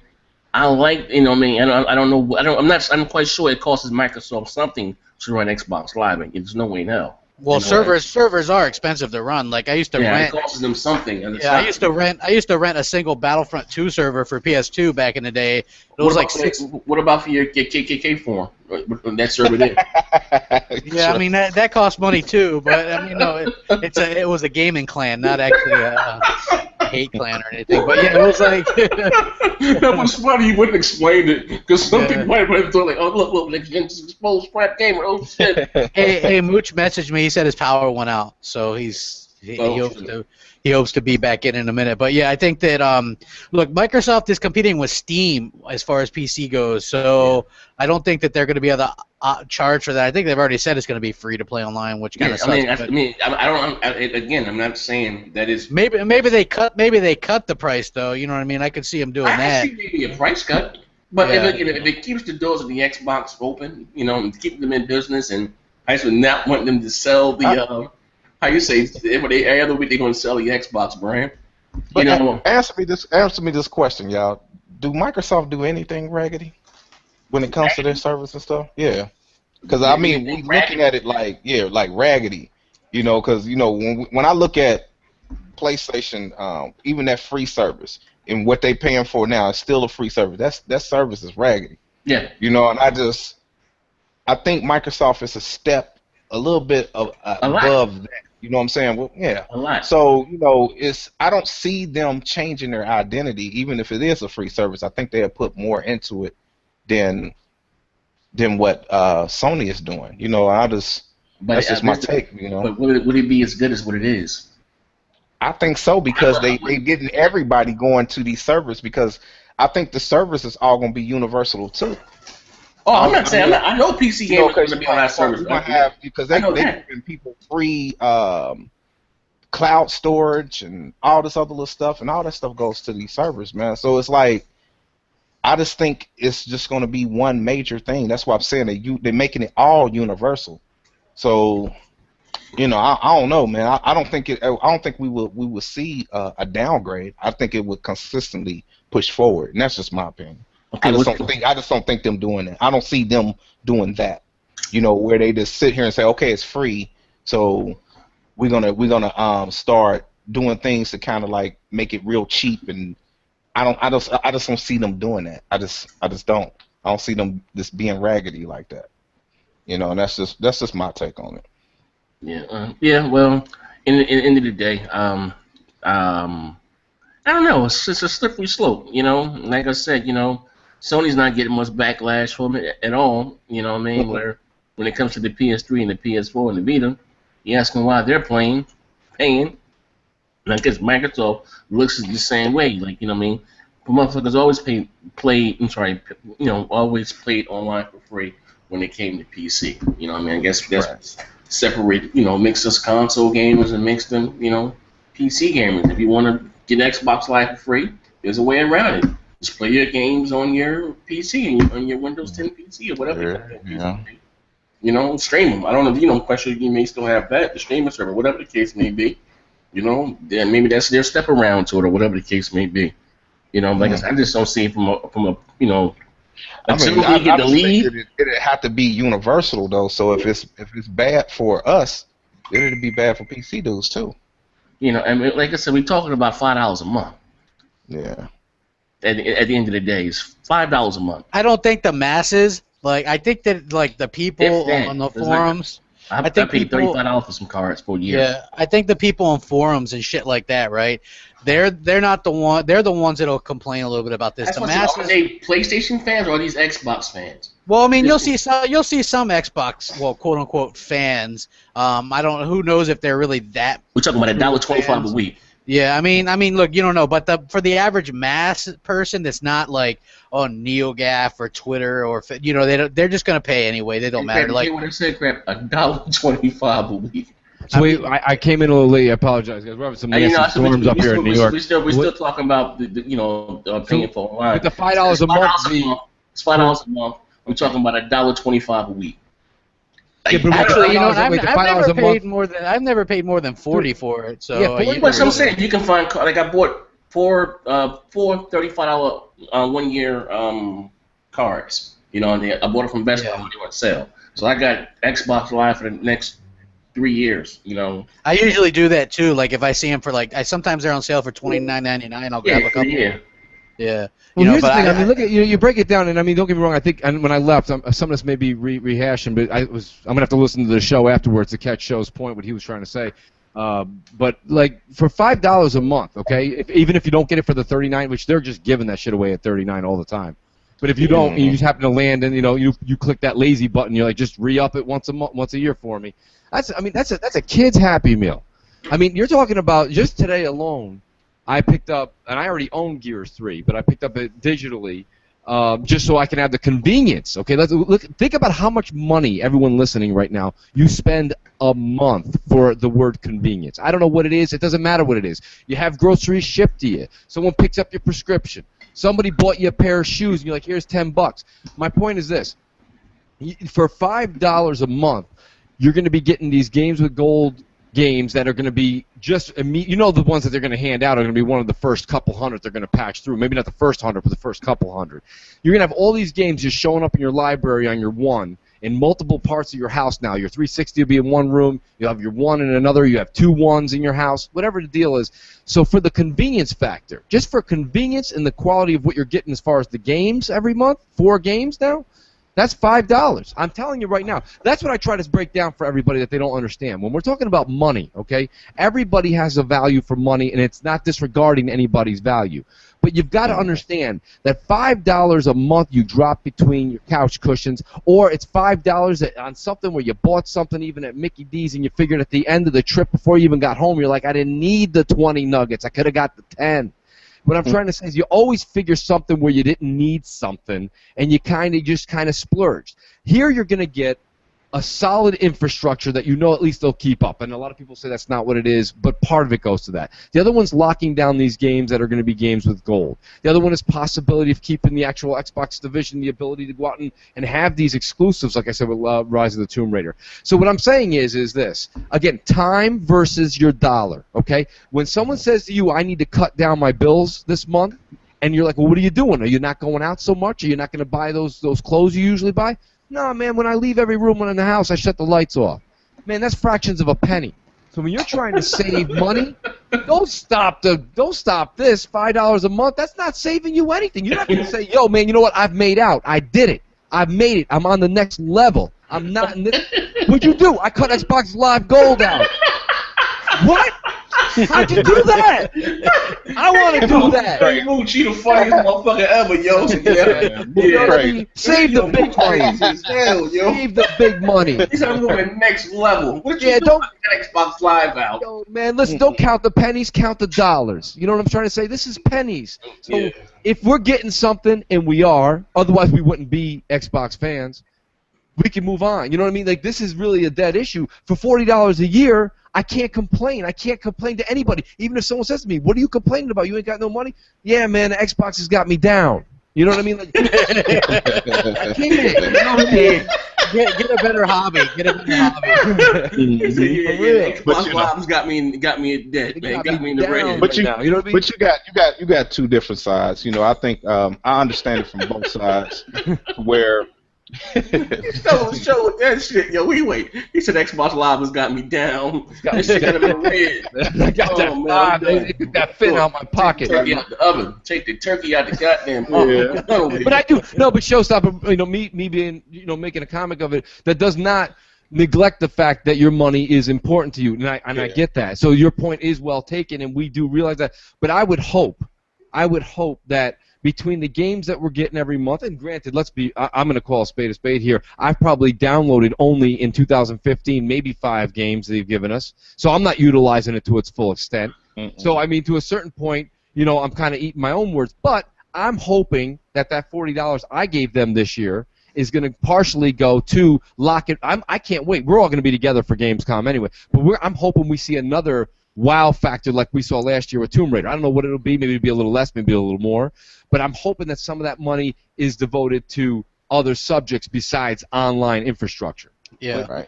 I like, I don't know, I'm quite sure it costs Microsoft something to run Xbox Live, and there's no way in hell. Well, servers are expensive to run. Like I used to rent. It costs them something. Yeah, I used to rent a single Battlefront 2 server for PS2 back in the day. It was like What about for your KKK form? That server there. Yeah, I mean that costs money too, but I mean no, it was a gaming clan, not actually a hate clan or anything. But yeah, it was like that was funny. You wouldn't explain it because some people might have thought like, oh look, like exposed crap gamer. Oh shit. Hey, Mooch messaged me. He said his power went out, so he hopes to be back in a minute. But yeah, I think that look, Microsoft is competing with Steam as far as PC goes, so I don't think that they're going to be able to charge for that. I think they've already said it's going to be free to play online, which kind of sucks. I'm not saying that is. Maybe they cut the price though. You know what I mean? I could see them doing that. I see maybe a price cut, but if it keeps the doors of the Xbox open, and keep them in business, and I should not want them to sell the. How you say? Every other week they're going to sell the Xbox brand. But answer me this question, y'all. Do Microsoft do anything raggedy when it comes to their service and stuff? Yeah, because I mean, we looking at it like raggedy, because when I look at PlayStation, even that free service and what they paying for now, it's still a free service. That service is raggedy. Yeah. And I think Microsoft is a step a little bit above that. You know what I'm saying? Well, yeah. A lot. So, I don't see them changing their identity, even if it is a free service. I think they'll put more into it than what Sony is doing. That's just my take, But would it be as good as what it is? I think so, because they getting everybody going to these servers, because I think the service is all going to be universal too. Oh, I'm not saying. I know PC gamers are going to be on that service. Because they're giving people free cloud storage and all this other little stuff, and all that stuff goes to these servers, man. So it's like, I just think it's just going to be one major thing. That's why I'm saying they're making it all universal. So, I don't know, man. I don't think we will see a downgrade. I think it would consistently push forward, and that's just my opinion. Okay, I just don't think them doing it. I don't see them doing that. Where they just sit here and say, okay, it's free, so we're gonna start doing things to kind of like make it real cheap, and I just don't see them doing that. I just don't. I don't see them just being raggedy like that. And that's just my take on it. Yeah. Well, in the end of the day, I don't know. It's just a slippery slope. Like I said, Sony's not getting much backlash from it at all. You know what I mean? Where when it comes to the PS3 and the PS4 and the Vita, you ask them why they're paying. And I guess Microsoft looks the same way. Like, you know what I mean? Motherfuckers always always played online for free when it came to PC. You know what I mean? I guess that's separate, mix us console gamers and mix them, PC gamers. If you want to get Xbox Live for free, there's a way around it. Just play your games on your PC, on your Windows 10 PC or whatever. Stream them. I don't know, question you may still have that, the streaming server, whatever the case may be. Then maybe that's their step around to it or whatever the case may be. Like I said, I just don't see it from a until we get the lead. It'd have to be universal though. So if it's bad for us, it'd be bad for PC dudes too. And like I said, we're talking about $5 a month. Yeah. At the end of the day, it's $5 a month. I don't think the masses, I think that the people on the forums. I think paid $35 for some cards for a year. Yeah, I think the people on forums and shit like that, right? They're not the one. They're the ones that'll complain a little bit about this. The masses. Are they PlayStation fans or are these Xbox fans? Well, I mean, you'll see some Xbox, quote unquote fans. I don't know. Who knows if they're really that. We're talking about $1.25 a week. Yeah, I mean, look, you don't know, but for the average mass person that's not on NeoGAF or Twitter or they're just gonna pay anyway. They don't matter. What I said, crap, $1.25 a week. So I came in a little late. I apologize, guys. We're having some nasty storms up here in New York. We're still talking about paying for online. With the $5 a month, it's $5 a month. I'm talking about $1.25 a week. Actually, I've never paid more than $40 for it. So yeah, but I'm saying you can find I bought four $35 1-year cards. I bought it from Best Buy when they were on sale. So I got Xbox Live for the next 3 years. You know. I usually do that too. Like if I see them for sometimes they're on sale for $29.99. I'll grab a couple. Yeah. Well, here's the thing. I mean, look at you break it down, and I mean, don't get me wrong. I think, and when I left, some of this may be rehashing, but I'm gonna have to listen to the show afterwards to catch Show's point, what he was trying to say. But like for $5 a month, okay, even if you don't get it for the 39, which they're just giving that shit away at 39 all the time. But if you don't, you just happen to land, and you click that lazy button, you're like, just re-up it once a year for me. That's a kid's Happy Meal. I mean, you're talking about just today alone. I picked up, and I already own Gears 3, but I picked up it digitally just so I can have the convenience. Okay, let's look. Think about how much money, everyone listening right now, you spend a month for the word convenience. I don't know what it is. It doesn't matter what it is. You have groceries shipped to you. Someone picks up your prescription. Somebody bought you a pair of shoes, and you're like, here's $10. My point is this. For $5 a month, you're going to be getting these games with gold games that are going to be just the ones that they're going to hand out are going to be one of the first couple hundred they're going to patch through. Maybe not the first 100, but the first couple hundred. You're going to have all these games just showing up in your library on your One in multiple parts of your house now. Your 360 will be in one room. You'll have your One in another. You have 2 ones in your house. Whatever the deal is. So for the convenience factor, just for convenience and the quality of what you're getting as far as the games every month, 4 games now, that's $5. I'm telling you right now. That's what I try to break down for everybody that they don't understand. When we're talking about money, okay, everybody has a value for money, and it's not disregarding anybody's value. But you've got to understand that $5 a month you drop between your couch cushions, or it's $5 on something where you bought something even at Mickey D's, and you figured at the end of the trip before you even got home, you're like, I didn't need the 20 nuggets. I could have got the 10. What I'm trying to say is you always figure something where you didn't need something, and you kind of splurged. Here you're going to get a solid infrastructure that at least they'll keep up. And a lot of people say that's not what it is, but part of it goes to that. The other one's locking down these games that are going to be games with gold. The other one is possibility of keeping the actual Xbox division, the ability to go out and have these exclusives, like I said, with Rise of the Tomb Raider. So what I'm saying is this. Again, time versus your dollar, okay? When someone says to you, I need to cut down my bills this month, and you're like, well, what are you doing? Are you not going out so much? Are you not going to buy those clothes you usually buy? No, man, when I leave every room in the house, I shut the lights off. Man, that's fractions of a penny. So when you're trying to save money, don't stop this $5 a month. That's not saving you anything. You're not going to say, yo, man, you know what? I've made out. I did it. I've made it. I'm on the next level. I'm not in this. What'd you do? I cut Xbox Live Gold out. What? How'd you do that? I want to do that. She the funniest motherfucker ever, yo. Save the big money. Save the big money. He's on the next level. What you do? Don't Xbox Live out. Yo, man, listen, don't count the pennies, count the dollars. You know what I'm trying to say? This is pennies. So if we're getting something, and we are, otherwise we wouldn't be Xbox fans, we can move on. You know what I mean? Like, this is really a dead issue. For $40 a year, I can't complain. I can't complain to anybody. Even if someone says to me, what are you complaining about? You ain't got no money? Yeah, man, the Xbox has got me down. You know what I mean? Like, I can't. You know what I mean? Get a better hobby. Get a better hobby. Xbox Live's got me in debt, man. Got me in the red. But you know what I mean? But you got 2 different sides. You know, I think I understand it from both sides. Where show with that shit, yo. Wait. He said Xbox Live has got me down. That shit got him in the red. I got that fit out my pocket. Turkey out the oven. Take the turkey out the goddamn oven. But I do but Showstopper, you know, me being, you know, making a comic of it, that does not neglect the fact that your money is important to you, and I get that. So your point is well taken, and we do realize that. But I would hope that between the games that we're getting every month, and granted, I'm going to call a spade here. I've probably downloaded only in 2015 maybe 5 games they've given us, so I'm not utilizing it to its full extent. So, I mean, to a certain point, you know, I'm kind of eating my own words, but I'm hoping that $40 I gave them this year is going to partially go to lock it. I can't wait. We're all going to be together for Gamescom anyway, but I'm hoping we see another wow factor like we saw last year with Tomb Raider. I don't know what it'll be. Maybe it'll be a little less, maybe a little more. But I'm hoping that some of that money is devoted to other subjects besides online infrastructure. Yeah. Right.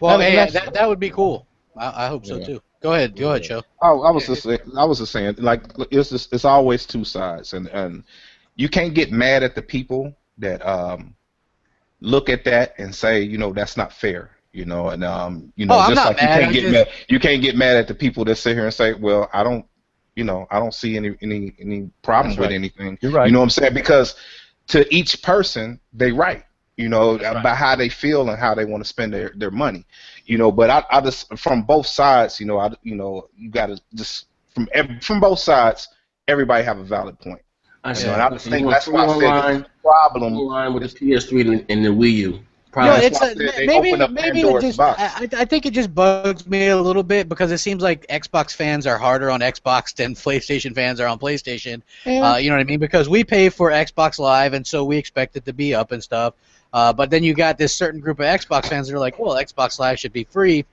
Well, that would be cool. I hope so too. Go ahead, Joe. I was just saying, like, it's always 2 sides, and you can't get mad at the people that look at that and say, you know, that's not fair. You know, and I'm just not like mad. you can't get mad at the people that sit here and say, well, I don't see any problem with anything. You're right. You know what I'm saying? Because to each person, they right. About how they feel and how they want to spend their money. But I just from both sides, you got to just from both sides, everybody have a valid point. I And I just think that's why I said the problem with the PS3 and the Wii U. Maybe I think it just bugs me a little bit because it seems like Xbox fans are harder on Xbox than PlayStation fans are on PlayStation. Yeah. You know what I mean? Because we pay for Xbox Live, and so we expect it to be up and stuff. But then you got this certain group of Xbox fans that are like, well, Xbox Live should be free.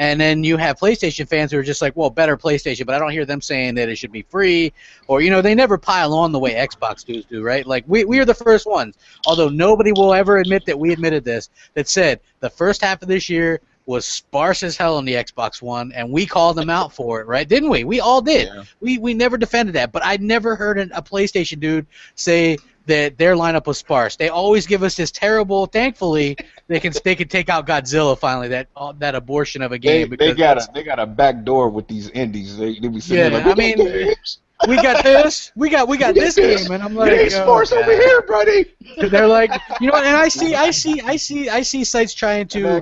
And then you have PlayStation fans who are just like, well, better PlayStation, but I don't hear them saying that it should be free. Or, they never pile on the way Xbox dudes do, right? Like, we are the first ones, although nobody will ever admit that we admitted this, that said the first half of this year was sparse as hell on the Xbox One, and we called them out for it, right? Didn't we? We all did. Yeah. We never defended that, but I never heard a PlayStation dude say that their lineup was sparse. They always give us this terrible. Thankfully, they can take out Godzilla finally. That abortion of a game. They got a back door with these indies. They be sitting there like, we got this. We got this game, and I'm like, it ain't sports over here, buddy. They're like, and I see sites trying to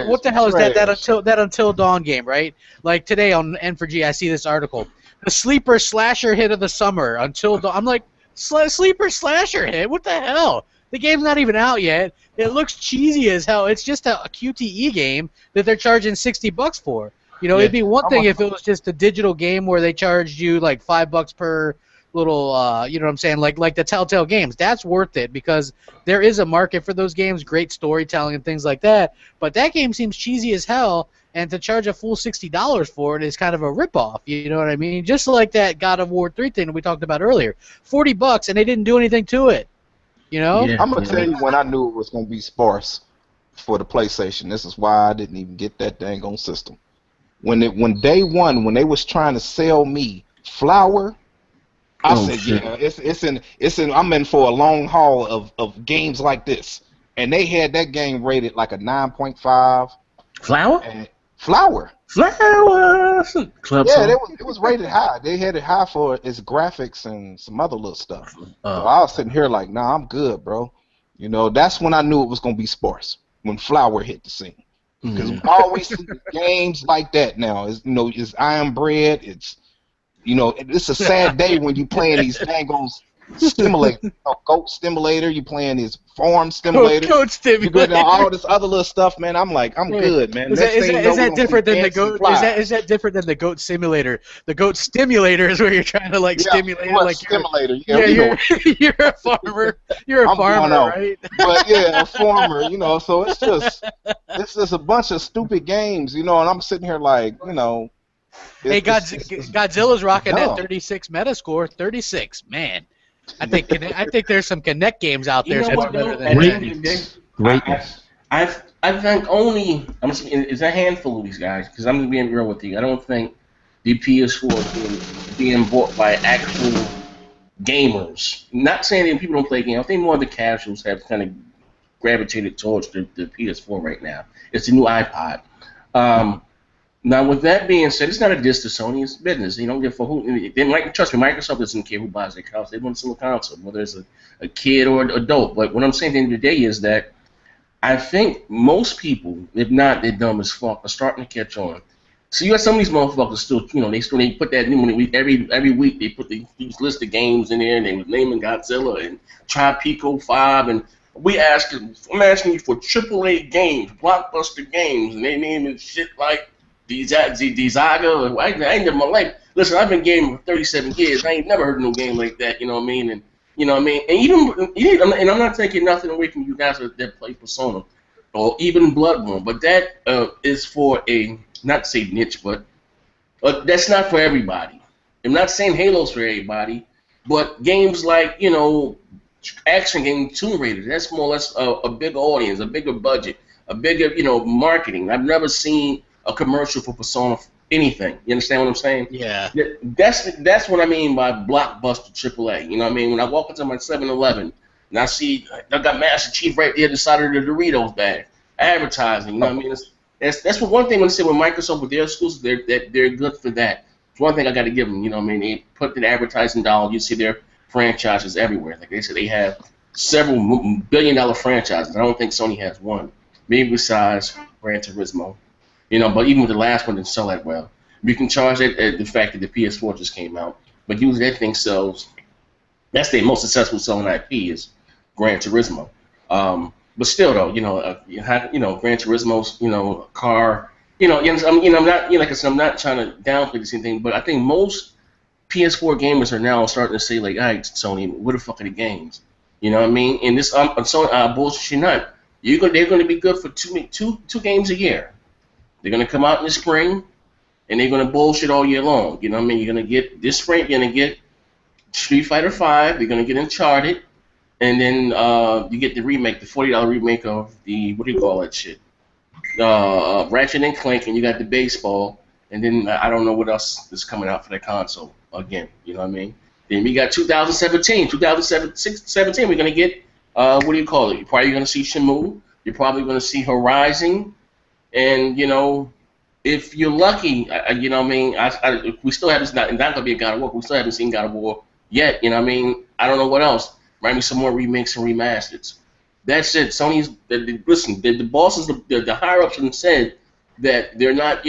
what the hell is that Until Dawn game, right? Like today on N4G, I see this article, the sleeper slasher hit of the summer, Until Dawn. I'm like, sleeper slasher hit? What the hell? The game's not even out yet. It looks cheesy as hell. It's just a QTE game that they're charging $60 for. It'd be one thing if it was just a digital game where they charged you like $5 per little, you know what I'm saying, like the Telltale games. That's worth it because there is a market for those games, great storytelling and things like that. But that game seems cheesy as hell, and to charge a full $60 for it is kind of a ripoff. You know what I mean? Just like that God of War 3 thing that we talked about earlier, $40 and they didn't do anything to it. I'm gonna tell you when I knew it was gonna be sparse for the PlayStation. This is why I didn't even get that dang on system. When day one, when they was trying to sell me Flower, I said, yeah, it's in. I'm in for a long haul of games like this, and they had that game rated like a 9.5. Flower. Flower. Club yeah, it was rated high. They had it high for its graphics and some other little stuff. So I was sitting here like, nah, I'm good, bro. That's when I knew it was gonna be sparse, when Flower hit the scene. Because we always see games like that now. It's Iron Bread. It's a sad day when you playing these dangles stimulator, goat stimulator. You playing this farm stimulator. Goat stimulator. All this other little stuff, man. I'm like, I'm good, man. Is that different than the goat? Is that different than the goat simulator? The goat stimulator is where you're trying to stimulate it, like stimulator. You're a farmer. You're a farmer, right? But yeah, a farmer. So it's just a bunch of stupid games, and I'm sitting here like, Hey, Godzilla's rocking that 36 Metascore. 36, man. I think there's some Kinect games out there that's better than that. Greatness. I think it's a handful of these guys, because I'm being real with you. I don't think the PS4 is being bought by actual gamers. Not saying that people don't play games. I think more of the casuals have kind of gravitated towards the PS4 right now. It's the new iPod. Now, with that being said, it's not a diss to Sony. It's business. You don't give for who. Trust me, Microsoft doesn't care who buys their console. They want to sell a console, whether it's a kid or an adult. But what I'm saying at the end of the day is that I think most people, if not, they're dumb as fuck, are starting to catch on. So you got some of these motherfuckers still, they put that new every week they put these list of games in there, and they were naming Godzilla and Tropico 5, and I'm asking you for AAA games, blockbuster games, and they naming shit like Dizaga. I ain't never in my life. Listen, I've been gaming for 37 years. I ain't never heard of no game like that. You know what I mean? And And I'm not taking nothing away from you guys that play Persona or even Bloodborne, but that is for a, not to say niche, but that's not for everybody. I'm not saying Halo's for everybody, but games like action game Tomb Raider, that's more or less a bigger audience, a bigger budget, a bigger marketing. I've never seen a commercial for Persona anything. You understand what I'm saying? Yeah. That's what I mean by blockbuster AAA. You know what I mean? When I walk into my 7-Eleven and I see I got Master Chief right there at the side of the Doritos bag, advertising. You know what I mean? That's what one thing when they say with Microsoft with their exclusives, they're good for that. It's one thing I got to give them. You know what I mean? They put the advertising dollar. You see their franchises everywhere. Like they said, they have several billion-dollar franchises. I don't think Sony has one. Maybe besides Gran Turismo. You know, but even with the last one, didn't sell that well. You can charge that at the fact that the PS4 just came out, but usually that thing sells. That's their most successful selling IP is Gran Turismo. But still, though, Gran Turismo's, car. I'm not, like I said, I'm not trying to downplay the same thing, but I think most PS4 gamers are now starting to say like, all right, Sony, what the fuck are the games? You know what I mean? And this, bullshit, you're not. They're going to be good for two games a year. They're going to come out in the spring, and they're going to bullshit all year long. You know what I mean? You're going to get this spring. You're going to get Street Fighter V. You're going to get Uncharted, and then you get the remake, the $40 remake of the what do you call that shit? Ratchet and Clank, and you got the baseball, and then I don't know what else is coming out for that console again. You know what I mean? Then we got 2017. 2017, we're going to get what do you call it? You're probably going to see Shenmue. You're probably going to see Horizon. And, if you're lucky, you know what I mean, we still haven't, not going to be a God of War, we still haven't seen God of War yet, you know what I mean? I don't know what else. Might be some more remakes and remasters. That's it. Sony's, listen, the bosses, the higher-ups have said that they're not,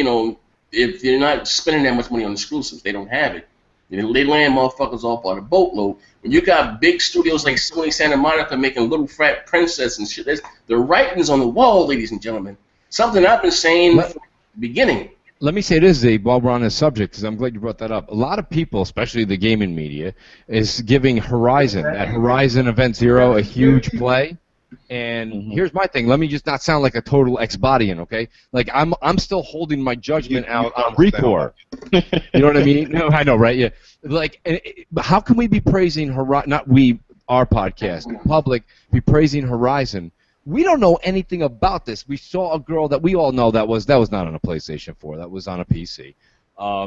if they're not spending that much money on exclusives, they don't have it. They land motherfuckers off on a boatload. When you got big studios like Sony Santa Monica making Little Frat Princess and shit, the writing's on the wall, ladies and gentlemen. Something I've been saying from the beginning. Let me say this, Dave, while we're on this subject, because I'm glad you brought that up. A lot of people, especially the gaming media, is giving Horizon, that Horizon Event Zero, a huge play. And here's my thing. Let me just not sound like a total ex-bodian, okay? Like, I'm still holding my judgment out on Recore. You know what I mean? No, I know, right? Yeah. Like, how can we be praising Horizon? Not we, our podcast, the public, be praising Horizon. We don't know anything about this. We saw a girl that we all know that was not on a PlayStation 4. That was on a PC.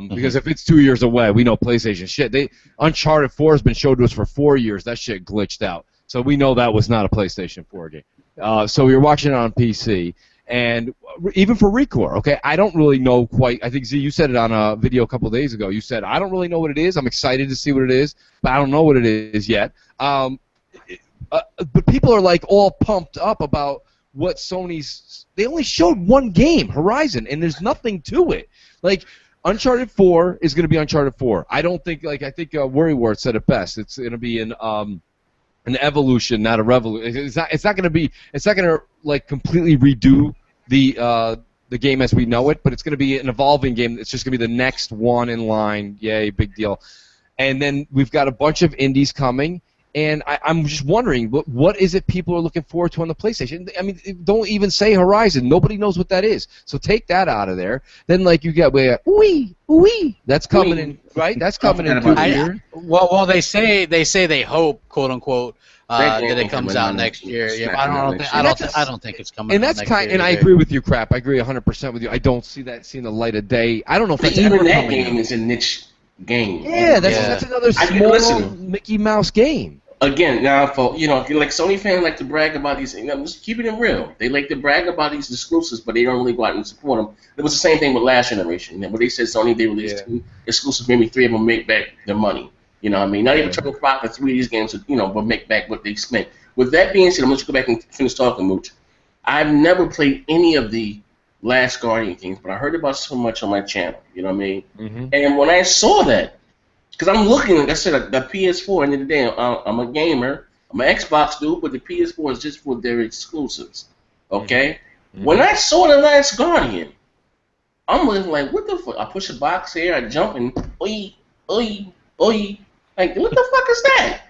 Because if it's 2 years away, we know PlayStation shit. Uncharted 4 has been showed to us for 4 years. That shit glitched out. So we know that was not a PlayStation 4 game. So we were watching it on PC. And even for Recore, okay, I don't really know quite. I think, Z, you said it on a video a couple days ago. You said, I don't really know what it is. I'm excited to see what it is, but I don't know what it is yet. But people are like all pumped up about what Sony's. They only showed one game, Horizon, and there's nothing to it. Like Uncharted 4 is going to be Uncharted 4. I don't think I think Worrywart said it best. It's going to be an evolution, not a revolution. It's not going to like completely redo the game as we know it, but it's going to be an evolving game. It's just going to be the next one in line. Yay, big deal. And then we've got a bunch of indies coming. And I'm just wondering, what is it people are looking forward to on the PlayStation? I mean, don't even say Horizon. Nobody knows what that is. So take that out of there. Then, like, you get, ooey, that's coming in, right? That's coming in 2 years. Well, they say they hope, quote unquote, that it comes out next year. Yeah, I don't think it's coming. And that's kind. And I agree with you, Crap. I agree 100% with you. I don't see that seeing the light of day. I don't know if that's ever coming. Even that game is a niche game. Yeah, that's another small Mickey Mouse game. Again, now for like Sony fans like to brag about these. Just keeping it real. They like to brag about these exclusives, but they don't really go out and support them. It was the same thing with last generation. When they said Sony, they released 2 exclusives, maybe 3 of them make back their money. You know what I mean? Not even turn profit. 3 of these games, will make back what they spent. With that being said, I'm going to go back and finish talking, Mooch. I've never played any of the Last Guardian games, but I heard about so much on my channel. You know what I mean? Mm-hmm. And when I saw that. Because I'm looking, like I said, the PS4, end of the day, I'm a gamer. I'm an Xbox dude, but the PS4 is just for their exclusives. Okay? Mm-hmm. When I saw The Last Guardian, I'm looking like, what the fuck? I push a box here, I jump, and oi. Like, what the fuck is that?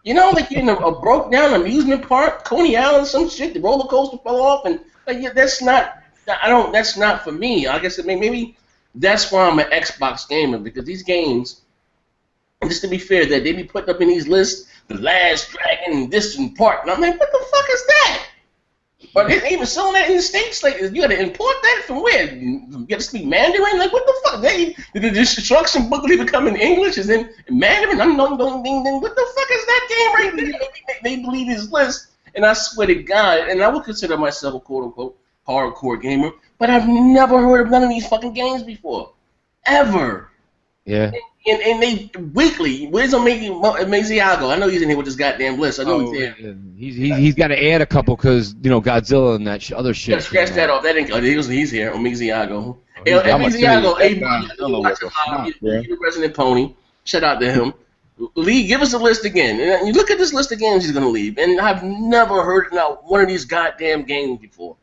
Like you're in a broke down amusement park, Coney Island, some shit, the roller coaster fell off, and like, that's not for me. I guess maybe that's why I'm an Xbox gamer, because these games, and just to be fair, that they be putting up in these lists, The Last Dragon, this and part, and I'm like, what the fuck is that? Or they even selling that in the States? Like, you gotta import that from where? You gotta speak Mandarin? Like, what the fuck? The instruction booklet even come in English? Is in Mandarin? What the fuck is that game right there? They believe this list, and I swear to God, and I would consider myself a quote-unquote hardcore gamer, but I've never heard of none of these fucking games before, ever. Yeah. And they weekly. Where's Amaziago? I know he's in here with this goddamn list. I know he's there. He's got to add a couple because Godzilla and that other shit. Yeah, scratch that off. That ain't. He's here. Amaziago. Amaziago. He's a resident pony. Shout out to him. Lee, give us a list again. And you look at this list of games he's gonna leave, and I've never heard of one of these goddamn games before.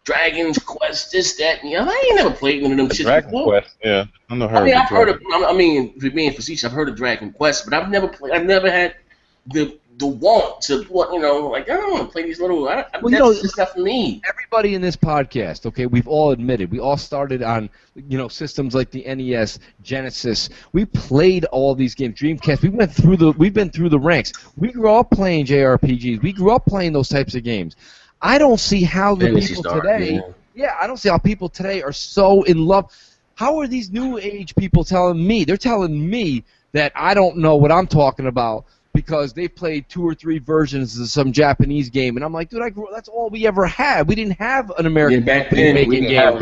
Dragon's Quest, this, that, and the other. I ain't never played one of them shit Dragon before. Quest, yeah. I've heard of. I mean, for being facetious, I've heard of Dragon Quest, but I've never played. I've never had the want to, like I don't want to play these little. That's not for me. Everybody in this podcast, okay, we've all admitted we all started on systems like the NES, Genesis. We played all these games, Dreamcast. We've been through the ranks. We grew up playing JRPGs. We grew up playing those types of games. I don't see how the people today. Yeah, I don't see how people today are so in love. How are these new age people telling me? They're telling me that I don't know what I'm talking about because they played 2 or 3 versions of some Japanese game, and I'm like, dude, that's all we ever had. We didn't have an American company making games.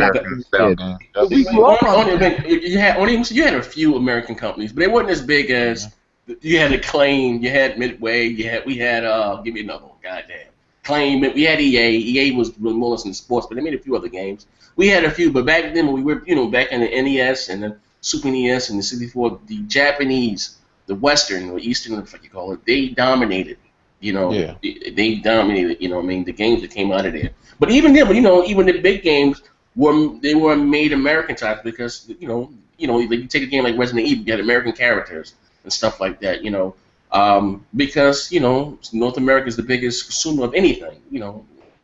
We grew up on you had a few American companies, but they weren't as big as you had Acclaim, you had Midway, we had give me another one, goddamn. Claim it. We had EA. EA was really more or less in sports, but they made a few other games. We had a few, but back then when we were, back in the NES and the Super NES and the 64, the Japanese, the Western or Eastern, what the fuck you call it, they dominated. They dominated. The games that came out of there. But even then, even the big games were made American type because like you take a game like Resident Evil, you had American characters and stuff like that. Because North America is the biggest consumer of anything,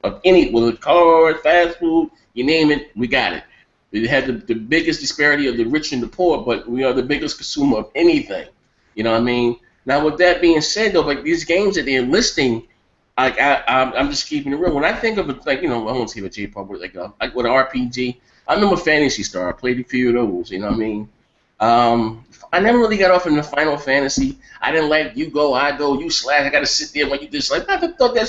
whether cars, fast food, you name it, we got it. It had the biggest disparity of the rich and the poor, but we are the biggest consumer of anything. You know what I mean? Now, with that being said, though, like these games that they're listing, like I'm just keeping it real. When I think of it, like I won't say a J-pop, but like with an RPG, I remember Phantasy Star. I played a few of those. You know what I mean? I never really got off into Final Fantasy. I didn't like you go, I go, you slash. I gotta sit there when you just like. I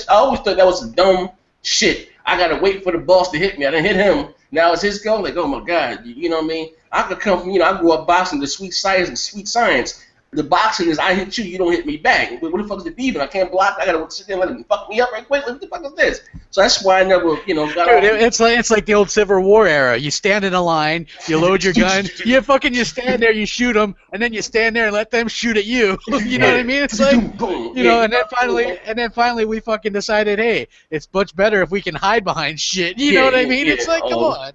always thought that was dumb shit. I gotta wait for the boss to hit me. I didn't hit him. Now it's his go. Like, oh my god, you know what I mean? I could come from I grew up boxing the sweet science. The boxing is I hit you, you don't hit me back. What the fuck is the beef? I can't block. I gotta sit there and let him fuck me up right quick. What the fuck is this? So that's why I never, got. Dude, it's like the old Civil War era. You stand in a line, you load your gun, you stand there, you shoot them, and then you stand there and let them shoot at you. You know what I mean? It's like, and then finally we fucking decided, hey, it's much better if we can hide behind shit. You know what I mean? It's like, come on.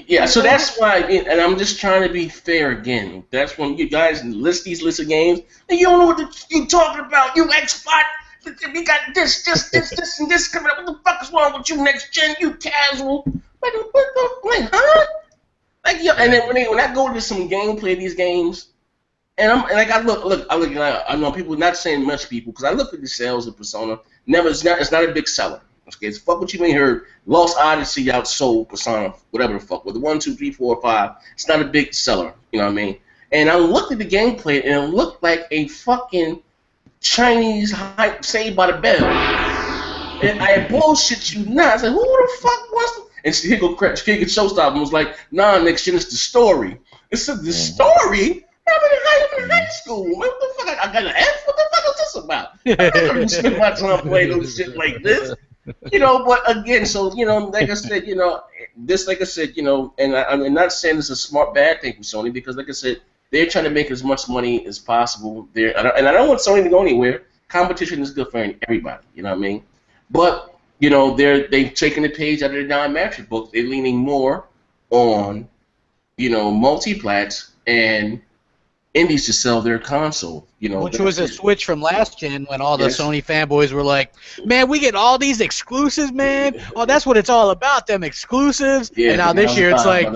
Yeah, so that's why, and I'm just trying to be fair again. That's when you guys list these lists of games, and you don't know what you're talking about. You Xbox, we got this, and this coming up. What the fuck is wrong with you, next gen? You casual? Like, huh? Like, and then when I go to some gameplay of these games, and I look, I know people not saying much people because I look at the sales of Persona. It's not a big seller. Okay, it's fuck what you may heard. Lost Odyssey outsold Persona, whatever the fuck. With the 1, 2, 3, 4, 5, it's not a big seller. You know what I mean? And I looked at the gameplay, and it looked like a fucking Chinese hype Saved by the Bell. And I bullshit you not. I said, who the fuck wants to? And here go Showstopper and was like, nah, next gen, it's the story. It said the story. I'm in high school. What the fuck? I got an F. What the fuck is this about? I'm not gonna spend my time playing no shit like this. But again, so like I said, and I'm not saying it's a smart bad thing for Sony because, like I said, they're trying to make as much money as possible. And I don't want Sony to go anywhere. Competition is good for everybody. You know what I mean? But they've taken the page out of the Don Matrick book. They're leaning more on multiplats and indies to sell their console, which was a switch from last gen when all the Sony fanboys were like, man, we get all these exclusives, man. Oh, that's what it's all about, them exclusives. Yeah, and now this year it's like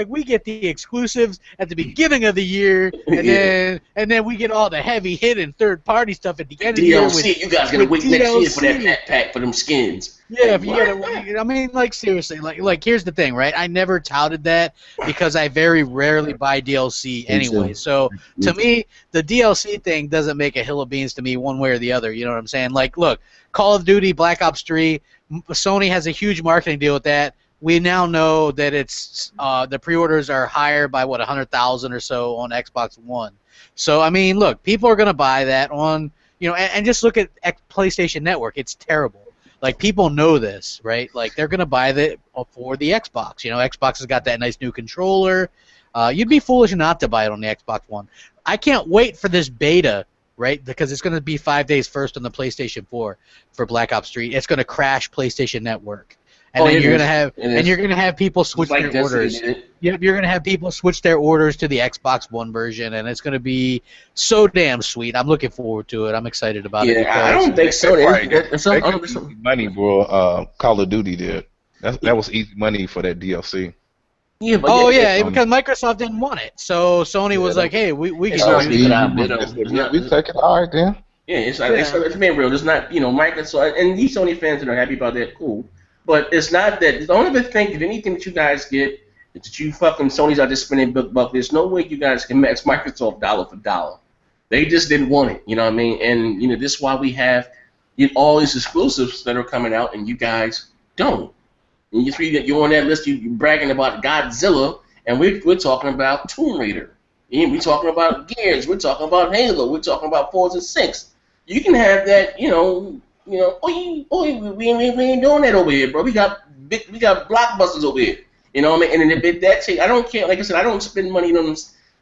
we get the exclusives at the beginning of the year, and then we get all the heavy hidden third party stuff at the end of the year. You guys gotta wait next year for that pack for them skins. Yeah, if you gotta, I mean, like seriously, like here's the thing, right? I never touted that because I very rarely buy DLC anyway. So to me, the DLC thing doesn't make a hill of beans to me one way or the other. You know what I'm saying? Like, look, Call of Duty, Black Ops 3, Sony has a huge marketing deal with that. We now know that it's the pre-orders are higher by 100,000 or so on Xbox One. So I mean, look, people are gonna buy that on, and just look at PlayStation Network. It's terrible. Like, people know this, right? Like, they're gonna buy that for the Xbox. Xbox has got that nice new controller. You'd be foolish not to buy it on the Xbox One. I can't wait for this beta, right? Because it's gonna be 5 days first on the PlayStation 4 for Black Ops 3. It's gonna crash PlayStation Network. And then you're gonna have people switch their orders. Yep, you're gonna have people switch their orders to the Xbox One version, and it's gonna be so damn sweet. I'm looking forward to it. I'm excited about it. Yeah, I don't think so. Money, bro. Call of Duty did. That was easy money for that DLC. Yeah, but because Microsoft didn't want it, so Sony was like, "Hey, we can go use it." We take it. All right, then. Yeah, it's being real. It's not, Microsoft, and these Sony fans that are happy about that, cool. But it's not that. The only thing, if anything that you guys get, is that you fucking Sony's out there spending buck. There's no way you guys can match Microsoft dollar for dollar. They just didn't want it. You know what I mean? And this is why we have all these exclusives that are coming out, and you guys don't. And you're on that list. You're bragging about Godzilla, and we're talking about Tomb Raider. We're talking about Gears. We're talking about Halo. We're talking about Forza 6. You can have that. We ain't doing that over here, bro. We got blockbusters over here. You know what I mean? And if that take, I don't care. Like I said, I don't spend money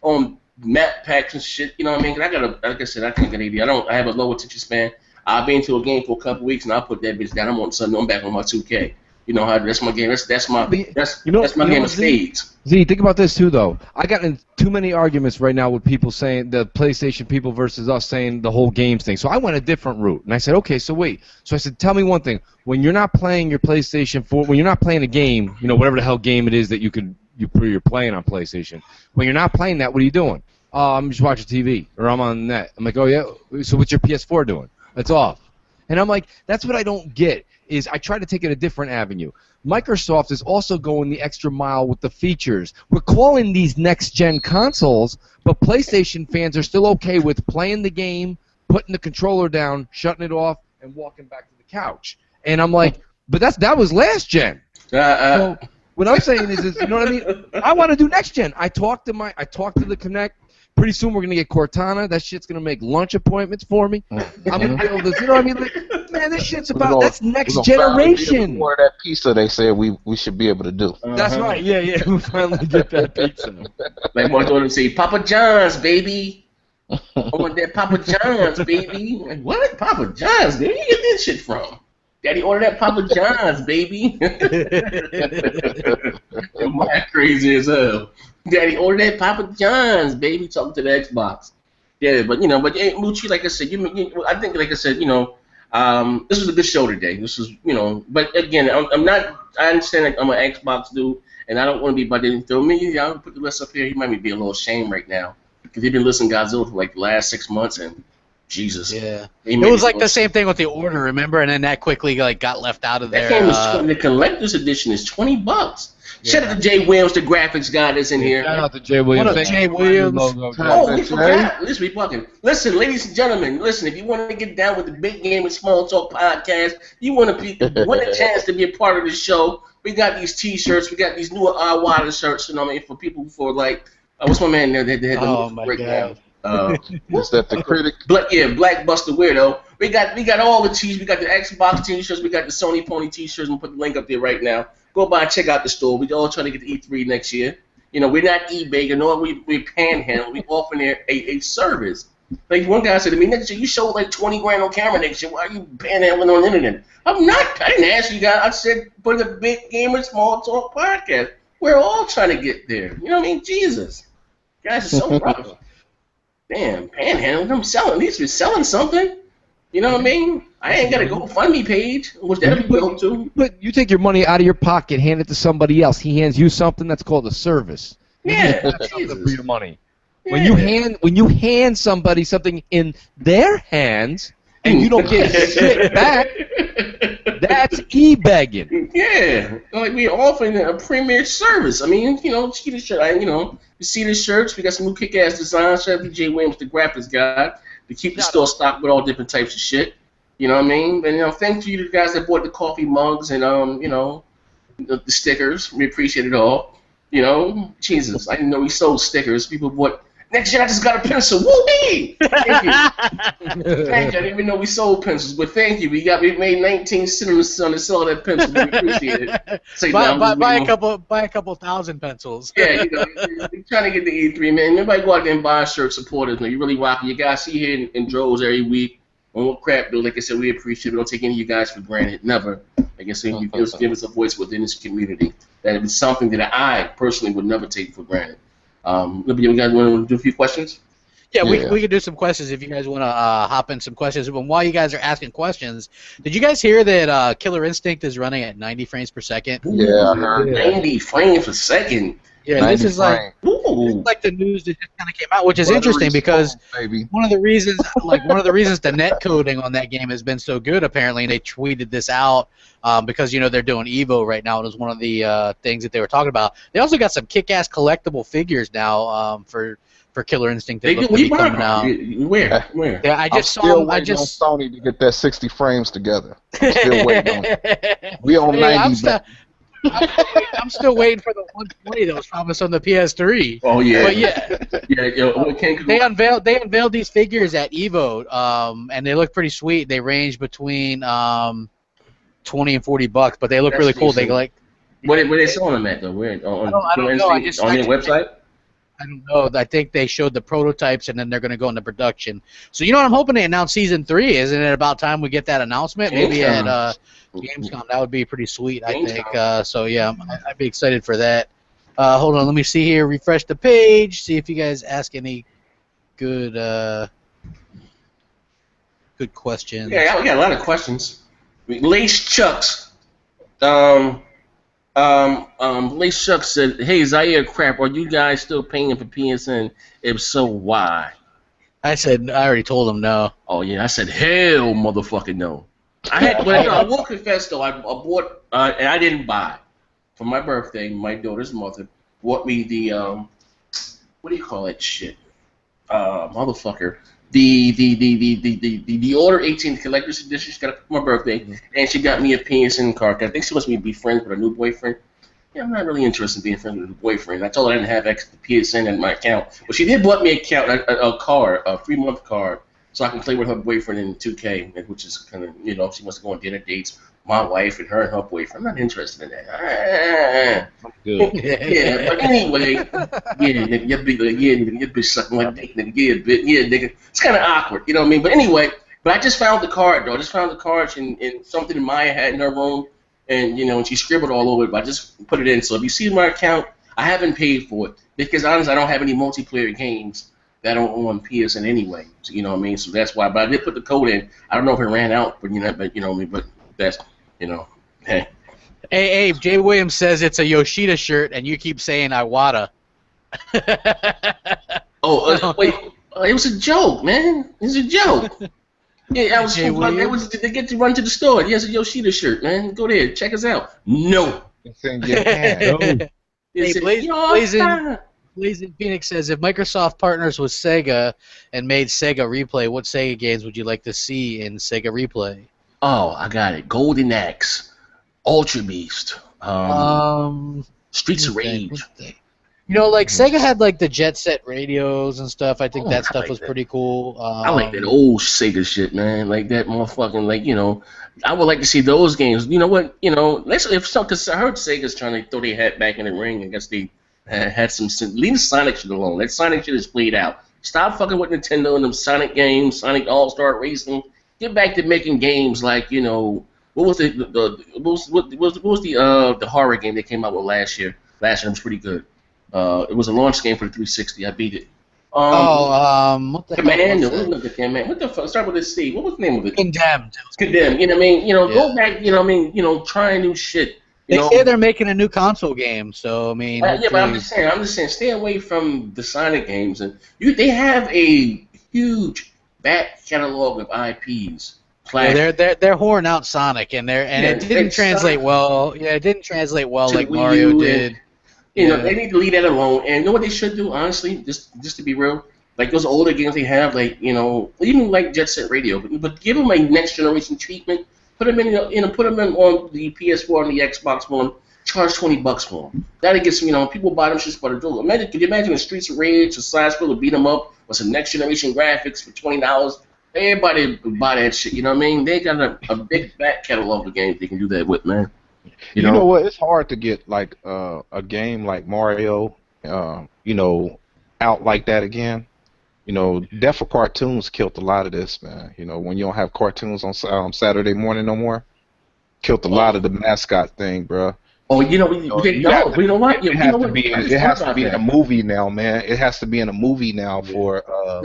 on map packs and shit. You know what I mean? 'Cause like I said, I can't get AD. I have a low attention span. I'll be into a game for a couple weeks and I'll put that bitch down. I'm back on my 2K. You know how that's my game. That's my game of spades. Z, think about this too, though. I got in too many arguments right now with people saying the PlayStation people versus us saying the whole games thing. So I went a different route, and I said, okay, so wait. So I said, tell me one thing. When you're not playing your PlayStation 4, when you're not playing a game, whatever the hell game it is that you're playing on PlayStation. When you're not playing that, what are you doing? I'm just watching TV, or I'm on the net. I'm like, oh yeah. So what's your PS4 doing? It's off. And I'm like, that's what I don't get. Is I try to take it a different avenue. Microsoft is also going the extra mile with the features. We're calling these next-gen consoles, but PlayStation fans are still okay with playing the game, putting the controller down, shutting it off, and walking back to the couch. And I'm like, but that was last gen. So what I'm saying is, you know what I mean? I want to do next gen. I talked to the Kinect. Pretty soon we're gonna get Cortana. That shit's gonna make lunch appointments for me. I'm gonna be able to, you know what I mean? Like, man, this shit's that's next generation. More of that pizza they said we should be able to do. That's right. Yeah. We'll finally get that pizza. Like my daughter say, Papa John's, baby. I want that Papa John's, baby. Like, what? Papa John's? Where you get this shit from? Daddy ordered that Papa John's, baby. My crazy as hell. Daddy ordered that Papa John's, baby. Talking to the Xbox. Yeah, but Moochie, like I said, I think, like I said, this was a good show today. This was, but again, I'm not. I understand that I'm an Xbox dude, and I don't want to be about to throw me. I'll put the list up here. He might be a little ashamed right now because he's been listening to Godzilla for like the last 6 months, and Jesus. Yeah. It was like the same thing with the Order, remember? And then that quickly got left out of there. That game was the collector's edition is $20. Yeah. Shout out to Jay Williams, the graphics guy that's in here. Shout out to Jay Williams. What up, Jay Williams? Oh, we forgot. Listen, ladies and gentlemen, if you want to get down with the Big Game and Small Talk podcast, you want a chance to be a part of the show, we got these T-shirts. We got these new Water shirts, for people for like, what's my man there that had the breakdown? Was that the critic? Black Buster Weirdo. We got all the T's. We got the Xbox T-shirts. We got the Sony Pony T-shirts. We'll put the link up there right now. Go by and check out the store. We all trying to get to E3 next year. We're not eBay. We panhandle. We offering a service. Like one guy said to me, next year you show like 20 grand on camera next year. Why are you panhandling on the internet? I'm not. I didn't ask you guys. I said for the Big Gamer Small Talk podcast. We're all trying to get there. You know what I mean? Jesus, guys are so rough. Damn, panhandling. I'm selling. At least we're selling something. You know what I mean? I ain't got a GoFundMe page, which that'll be built to. But you take your money out of your pocket, hand it to somebody else. He hands you something that's called a service. Yeah, that's something for your money. Yeah. When you hand somebody something in their hands and you don't get shit back, That's e-begging. Yeah, like we're offering a premier service. I mean, see the shirt. You see the shirts. We got some new kick-ass designs. Shout out to Jay Williams, the graphics guy, to keep the store stocked with all different types of shit. You know what I mean? And thanks to you guys that bought the coffee mugs and the stickers. We appreciate it all. Jesus, I didn't know we sold stickers. People bought. Next year I just got a pencil. Woo-wee! Thank you. Thank you. I didn't even know we sold pencils, but thank you. We made 19 cinemas on to sell that pencil. We appreciate it. Buy a couple thousand pencils. Yeah, we're trying to get the E3, man. Everybody go out there and buy a shirt, support us, man. You really rock it. You guys see here in droves every week. On what crap, though, like I said, we appreciate it. We don't take any of you guys for granted. Never. Like I said, you give us a voice within this community. That is something that I personally would never take for granted. You guys want to do a few questions? Yeah, we can do some questions if you guys want to hop in some questions. But while you guys are asking questions, did you guys hear that Killer Instinct is running at 90 frames per second? Yeah, I heard 90 frames per second. Yeah, this is like the news that just kind of came out, which is interesting because one of the reasons the net coding on that game has been so good, apparently, and they tweeted this out because they're doing Evo right now. It was one of the things that they were talking about. They also got some kick-ass collectible figures now for Killer Instinct that look to be coming out. Where? Yeah, I just saw them. I just on Sony to get that 60 frames together. I'm still waiting on it. We on 90. I'm still waiting for the 120 that was promised on the PS3. Oh yeah. But they unveiled these figures at Evo, and they look pretty sweet. They range between $20 and $40, but they look really cool. They like. Where they selling them at though? Where on their website? I don't know. I think they showed the prototypes, and then they're going to go into production. So what I'm hoping to announce Season 3. Isn't it about time we get that announcement? Maybe at Gamescom. That would be pretty sweet, I think. So, yeah, I'd be excited for that. Hold on. Let me see here. Refresh the page. See if you guys ask any good questions. Yeah, we got a lot of questions. Lace Chucks. Lace Chuck said, "Hey, Zaire Crap, are you guys still paying for PSN? If so, why?" I already told him no. Oh yeah, I said hell, motherfucking no. I will confess though, I bought and I didn't buy. For my birthday, my daughter's mother bought me the what do you call that shit? Motherfucker. The Order 18 Collector's Edition. She got it for my birthday, and she got me a PSN card. I think she wants me to be friends with her new boyfriend. Yeah, I'm not really interested in being friends with her boyfriend. I told her I didn't have extra PSN in my account, but she did bought me a card, a 3-month card, so I can play with her boyfriend in 2K, which is kind of she wants to go on dinner dates. My wife and her boyfriend. I'm not interested in that. Good. Yeah, but anyway, you'd be sucking my dick, nigga. Nigga. It's kind of awkward, you know what I mean? But anyway, I just found the card, though. I just found the cards and something that Maya had in her room, and and she scribbled all over it, but I just put it in. So if you see my account, I haven't paid for it because honestly, I don't have any multiplayer games that are on PSN anyway. So, you know what I mean? So that's why. But I did put the code in. I don't know if it ran out, but you know what I mean? But that's, hey. Hey, Abe, Jay Williams says it's a Yoshida shirt, and you keep saying Iwata. Wait. It was a joke, man. It was a joke. Yeah, I was they get to run to the store. He has a Yoshida shirt, man. Go there, check us out. No. It's in your hand. Hey, Blazing Phoenix says, if Microsoft partners with Sega and made Sega Replay, what Sega games would you like to see in Sega Replay? Oh, I got it. Golden Axe, Ultra Beast, Streets of Rage. Sega had the Jet Set radios and stuff. I think that stuff was pretty cool. I like that old Sega shit, man. Like that motherfucking, I would like to see those games. You know what? Because I heard Sega's trying to throw their hat back in the ring. I guess they had some. Leave Sonic shit alone. That Sonic shit is played out. Stop fucking with Nintendo and them Sonic games, Sonic All-Star Racing. Get back to making games like, what was the horror game they came out with last year? Last year it was pretty good. It was a launch game for the 360. I beat it. What the Command? What the fuck? Start with a C. What was the name of it? Condemned. Condemned. You know what I mean? Go back. You know what I mean? Try new shit. They say they're making a new console game, so I mean. Yeah, but I'm just saying, stay away from the Sonic games, and they have a huge back catalog of IPs Yeah, they're whoring out Sonic, and it didn't translate well. Yeah, it didn't translate well like Mario did. They need to leave that alone. And you know what they should do, honestly, just to be real, like those older games they have, like even like Jet Set Radio, but give them a next generation treatment. Put them put them in on the PS4 and the Xbox One. Charge $20 for them. That'll get some, people buy them shit by the door. Could you imagine a Streets of Rage or Side Scroller beat them up with some next generation graphics for $20? Everybody would buy that shit. You know what I mean? They got a big back catalog of games they can do that with, man. You know what? It's hard to get like a game like Mario, out like that again. Death for Cartoons killed a lot of this, man. When you don't have cartoons on Saturday morning no more, killed a lot of the mascot thing, bro. Oh, you know what? It has to be in a movie now, man. It has to be in a movie now for a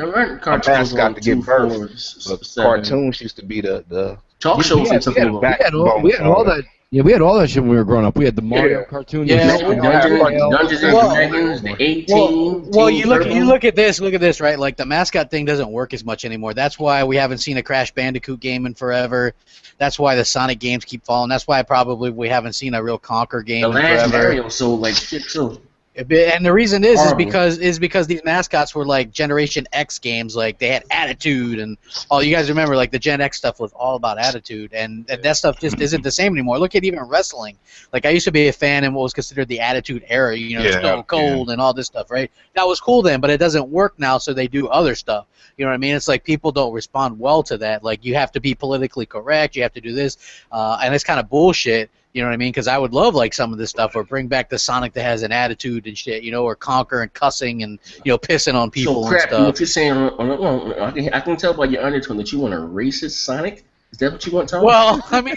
mascot to give birth. But cartoons used to be the talk shows and stuff. We had all that. Yeah, we had all that shit when we were growing up. We had the Mario cartoon. Yeah, Dungeons and Dragons, the 18. Well, you look at this, right? Like the mascot thing doesn't work as much anymore. That's why we haven't seen a Crash Bandicoot game in forever. That's why the Sonic games keep falling. That's why we haven't seen a real Conquer game in forever. The last Mario sold like shit too. And the reason is because these mascots were like Generation X games, like they had attitude and all. You guys remember like the Gen X stuff was all about attitude, and that stuff just isn't the same anymore. Look at even wrestling. Like I used to be a fan in what was considered the Attitude Era, Stone Cold and all this stuff, right? That was cool then, but it doesn't work now, so they do other stuff. You know what I mean? It's like people don't respond well to that. Like you have to be politically correct, you have to do this, and it's kind of bullshit. You know what I mean? Because I would love like some of this stuff, or bring back the Sonic that has an attitude and shit, or Conquer and cussing and pissing on people and stuff. What you're saying? I can tell by your undertone that you want a racist Sonic. Is that what you want, Tom? Well, I mean,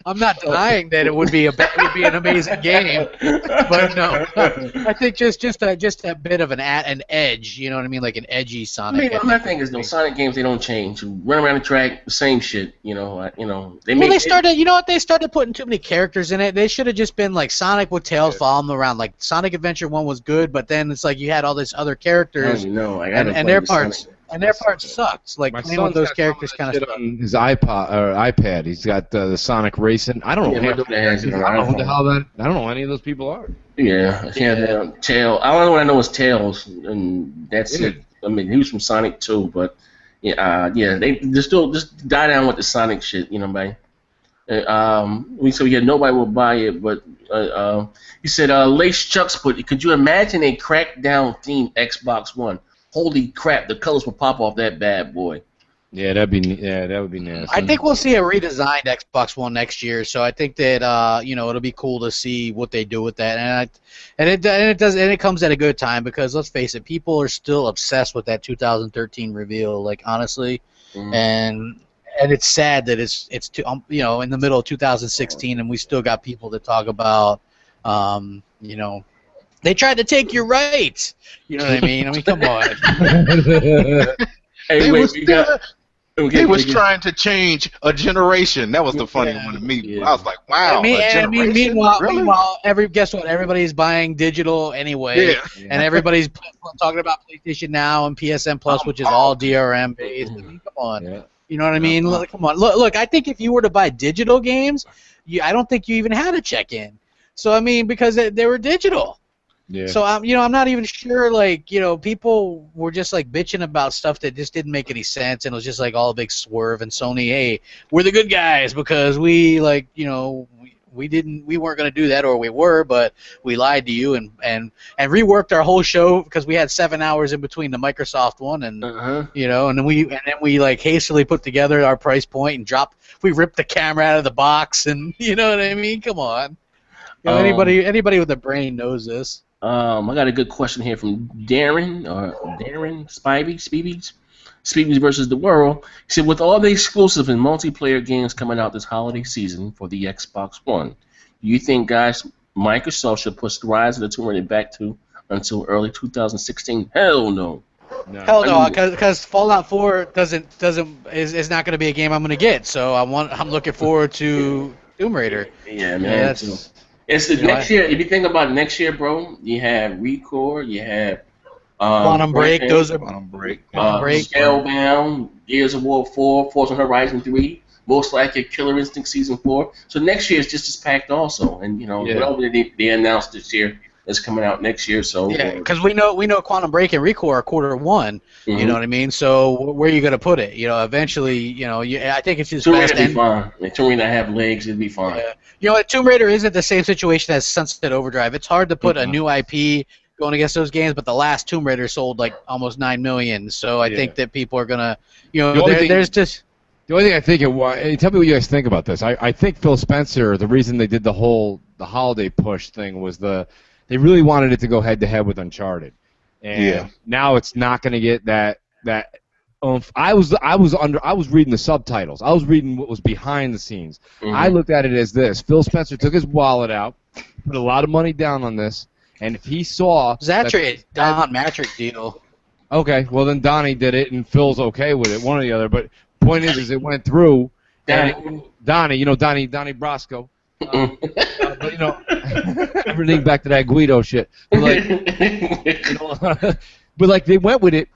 I'm not denying that it would be an amazing game, but no, I think just a bit of an edge, you know what I mean, like an edgy Sonic. My thing is, Sonic games, they don't change. You run around the track, the same shit, They started putting too many characters in it. They should have just been like Sonic with Tails following them around. Like Sonic Adventure 1 was good, but then it's like you had all these other characters, and their parts. And their part sucks. Like playing with those characters kind of stuff. On his iPad, he's got the Sonic Racing. I don't know. I don't know any of those people are. Yeah, Tails. All I know is Tails, and that's it. I mean, he was from Sonic 2, but they still just die down with the Sonic shit, man. So nobody will buy it, but he said Lace Chucks. But could you imagine a Crackdown themed Xbox One? Holy crap! The colors will pop off that bad boy. Yeah, that would be nasty. I think we'll see a redesigned Xbox One next year, so I think that it'll be cool to see what they do with that, and it comes at a good time because let's face it, people are still obsessed with that 2013 reveal. Like honestly, and it's sad that it's in the middle of 2016 and we still got people that talk about they tried to take your rights. You know what I mean? Come on. They was trying to change a generation. That was the funny one to me. Yeah. I was like, wow. Meanwhile, guess what? Everybody's buying digital anyway, and everybody's talking about PlayStation Now and PSN Plus, which is all DRM based. Come on. Yeah. You know what I mean? Come on. Look. I think if you were to buy digital games, I don't think you even had a check-in. So I mean, because they were digital. Yeah. So I'm not even sure. Like, people were just like bitching about stuff that just didn't make any sense, and it was just like all a big swerve. And Sony, hey, we're the good guys because we we weren't going to do that, or we were, but we lied to you and reworked our whole show because we had 7 hours in between the Microsoft one and and then we like hastily put together our price point and we ripped the camera out of the box and you know what I mean? Come on. Anybody with a brain knows this. I got a good question here from Darren Spivey versus the World. He said, with all the exclusive and multiplayer games coming out this holiday season for the Xbox One, do you think, guys, Microsoft should push the Rise of the Tomb Raider back to until early 2016? Hell no. Hell no, because Fallout 4 is not going to be a game I'm going to get. So I'm looking forward to Tomb Raider. Yeah, man. It's the next year. If you think about next year, bro, you have Recore, you have Quantum Break. Those are Quantum Break. Scalebound, Gears of War 4, Forza Horizon 3, most likely Killer Instinct Season 4. So next year is just as packed also. And, whatever they announced this year is coming out next year. So yeah, because we know Quantum Break and Recore are Q1. Mm-hmm. You know what I mean? So where are you going to put it? Eventually, I think it's just Tomb best. Raider be fine. Tomb Raider have legs, it'd be fine. Tomb Raider isn't the same situation as Sunset Overdrive. It's hard to put a new IP going against those games, but the last Tomb Raider sold like almost 9 million. So I think that people are gonna, there's just. The only thing I think tell me what you guys think about this. I think Phil Spencer, the reason they did the holiday push thing was they really wanted it to go head to head with Uncharted, and now it's not going to get that. I was reading the subtitles. I was reading what was behind the scenes. Mm-hmm. I looked at it as this: Phil Spencer took his wallet out, put a lot of money down on this, and if he saw it's actually a Don Matrick deal. Okay, well then Donnie did it, and Phil's okay with it, one or the other. But point is it went through. Donnie Brasco. But everything back to that Guido shit. But but they went with it,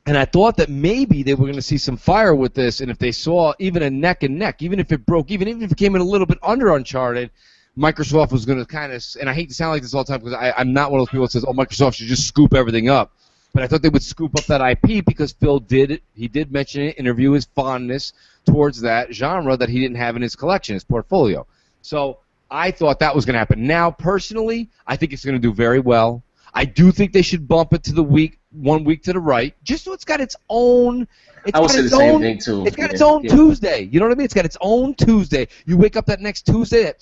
and I thought that maybe they were going to see some fire with this, and if they saw even a neck and neck, even if it broke, even if it came in a little bit under Uncharted, Microsoft was going to kind of, and I hate to sound like this all the time because I'm not one of those people that says, oh, Microsoft should just scoop everything up. But I thought they would scoop up that IP because Phil did it. He did mention in an interview his fondness towards that genre that he didn't have in his collection, his portfolio. So I thought that was going to happen. Now, personally, I think it's going to do very well. I do think they should bump it to the 1 week to the right, just so it's got its own. I would say the same thing too. It's got its own Tuesday. You know what I mean? It's got its own Tuesday. You wake up that next Tuesday,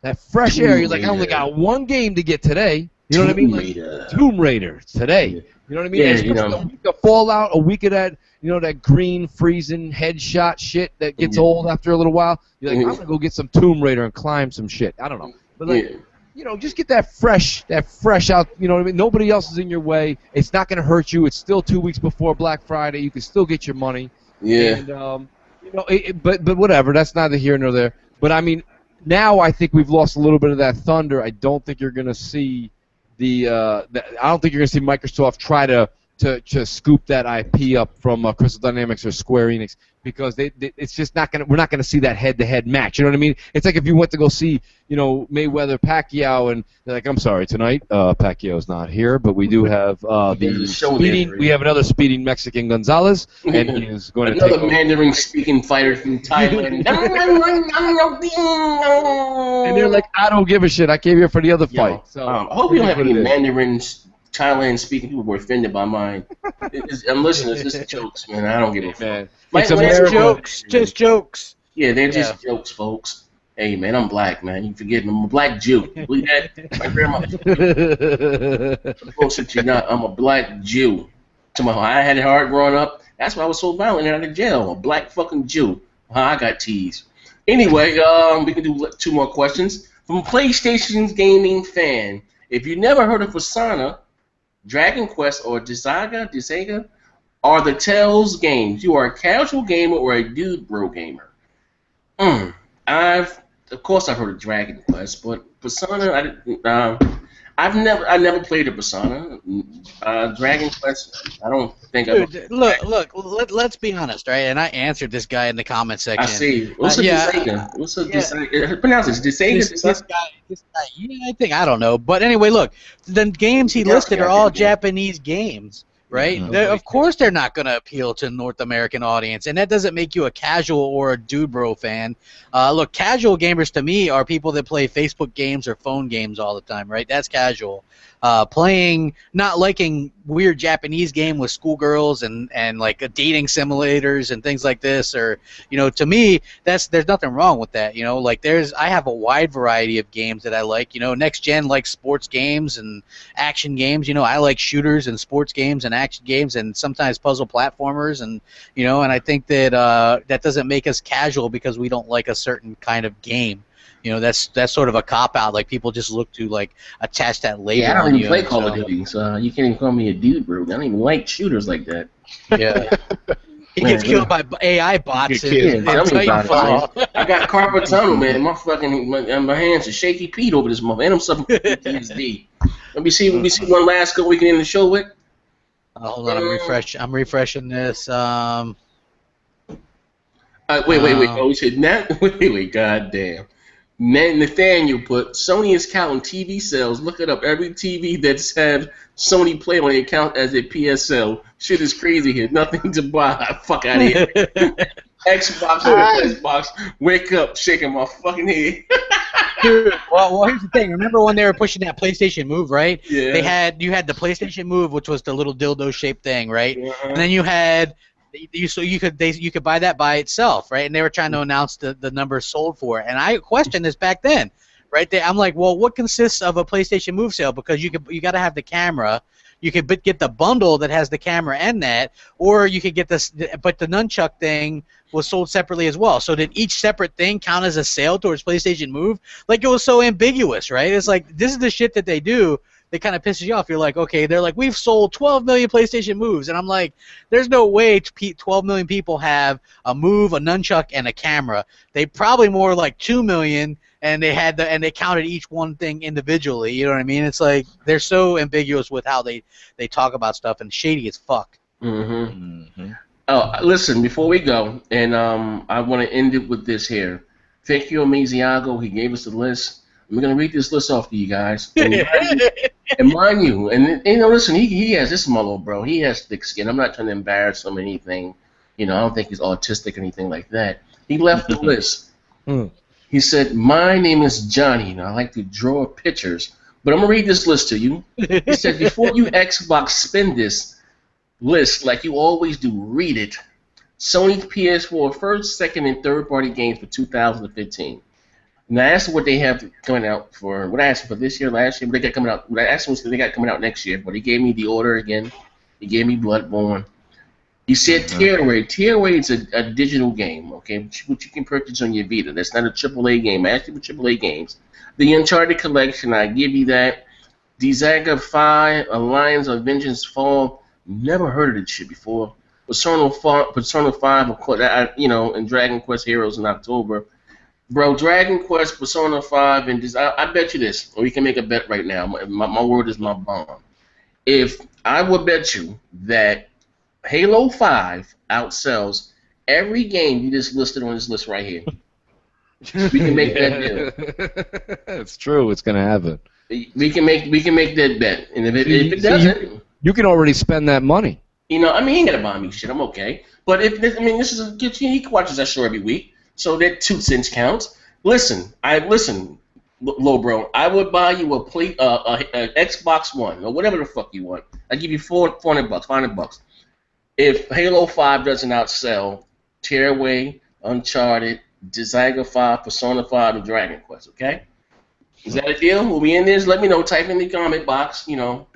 that fresh air. You're like, I only got one game to get today. You know what I mean? Tomb Raider today. Yeah. You know what I mean? Yeah, a week of Fallout, a week of that, that green freezing headshot shit that gets old after a little while. You're like, I'm gonna go get some Tomb Raider and climb some shit. I don't know, but just get that fresh out. You know what I mean? Nobody else is in your way. It's not gonna hurt you. It's still 2 weeks before Black Friday. You can still get your money. Yeah. And but whatever. That's neither here nor there. But I mean, now I think we've lost a little bit of that thunder. I don't think you're gonna see. I don't think you're going to see Microsoft try to scoop that IP up from Crystal Dynamics or Square Enix because it's just not going. We're not going to see that head-to-head match. You know what I mean? It's like if you went to go see Mayweather Pacquiao and they're like, I'm sorry, tonight Pacquiao's not here, but we do have we have another speeding Mexican Gonzalez, and he is going to take another Mandarin-speaking fighter from Thailand. And they're like, I don't give a shit. I came here for the other fight. So I hope we don't have any Mandarin Thailand-speaking people were offended by mine. I'm listening. It's just jokes, man. I don't give a fuck. It's jokes. Just jokes. Yeah, they're just jokes, folks. Hey, man, I'm black, man. You forget me. I'm a black Jew. Believe that? My grandma. Bullshit, you're not. I'm a black Jew. I had it hard growing up. That's why I was so violent out of jail. A black fucking Jew. I got teased. Anyway, we can do 2 more questions. From PlayStation's gaming fan, if you never heard of Persona, Dragon Quest, or Disaga are the Tales games. You are a casual gamer or a dude bro gamer. Of course I've heard of Dragon Quest, but Persona, I never played a Persona. Dragon Quest, I don't think I've... Look, let's be honest, right? And I answered this guy in the comment section. I see. What's a Disaga? What's a Disaga? Pronounce it. Disaga? This guy, I don't know. But anyway, look, the games he listed are all Japanese games. Right? Of course they're not going to appeal to a North American audience, and that doesn't make you a casual or a dude bro fan. Look, casual gamers to me are people that play Facebook games or phone games all the time, right? That's casual. Not liking weird Japanese game with schoolgirls and like dating simulators and things like this, or to me there's nothing wrong with that. I have a wide variety of games that I like. Next gen likes sports games and action games. I like shooters and sports games and action games and sometimes puzzle platformers, and and I think that that doesn't make us casual because we don't like a certain kind of game. That's sort of a cop-out. Like, people just look to, attach that label. Yeah, I don't even play Call of Duty, so you can't even call me a dude, bro. I don't even like shooters like that. Yeah. He gets killed by AI bots. I got carpal tunnel, man. My hands are shaky Pete over this month, and I'm suffering from PTSD. Let me see one last we can end the show with. Hold on, I'm refreshing this. Wait. Oh shit! Now, wait. Goddamn. Nathaniel put Sony is counting TV sales. Look it up. Every TV that's had Sony Play on it count as a PSL. Shit is crazy here. Nothing to buy. Fuck out of here. Xbox. Wake up, shaking my fucking head. Dude, well, here's the thing. Remember when they were pushing that PlayStation Move, right? Yeah. You had the PlayStation Move, which was the little dildo-shaped thing, right? Uh-huh. And then you had you could buy that by itself, right? And they were trying to announce the numbers sold for it. And I questioned this back then, right? I'm like, well, what consists of a PlayStation Move sale? Because you got to have the camera. You could get the bundle that has the camera and that, or you could get this. But the nunchuck thing was sold separately as well. So did each separate thing count as a sale towards PlayStation Move? Like, it was so ambiguous, right? It's like, this is the shit that they do. It kind of pisses you off. You're like, okay, they're like, we've sold 12 million PlayStation Moves, and I'm like, there's no way 12 million people have a Move, a nunchuck, and a camera. They probably more like 2 million, and they counted each one thing individually. You know what I mean? It's like they're so ambiguous with how they talk about stuff, and shady as fuck. Oh, listen, before we go, and I want to end it with this here. Thank you, Amaziago. He gave us the list. I'm going to read this list off to you guys. And mind you, listen, he has, this is my little bro. He has thick skin. I'm not trying to embarrass him or anything. I don't think he's autistic or anything like that. He left the list. He said, my name is Johnny, and I like to draw pictures. But I'm going to read this list to you. He said, before you Xbox spin this list like you always do, read it. Sony PS4 first, second, and third-party games for 2015. And I asked them what they have coming out for. What I asked for this year, last year, what they got coming out. What I asked them what they got coming out next year. But he gave me The Order again. He gave me Bloodborne. He said Tearaway. Tearaway is a digital game, okay, which you can purchase on your Vita. That's not a AAA game. I asked you for AAA games. The Uncharted Collection, I give you that. Dizaga 5, Alliance of Vengeance Fall. Never heard of this shit before. Persona 5, of course, and Dragon Quest Heroes in October. Bro, Dragon Quest, Persona 5, and I bet you this. We can make a bet right now. My word is my bond. If I would bet you that Halo 5 outsells every game you just listed on this list right here, we can make that deal. It's true. It's gonna happen. We can make that bet, and if it doesn't, you can already spend that money. He ain't gotta buy me shit. I'm okay. But this is he watches that show every week. So that 2 cents counts. Listen, low bro. I would buy you a Xbox One or whatever the fuck you want. I give you $400, $500. If Halo 5 doesn't outsell Tearaway, Uncharted, Dizaga 5, Persona 5, and Dragon Quest, okay? Is that a deal? Will we in this? Let me know. Type in the comment box. Because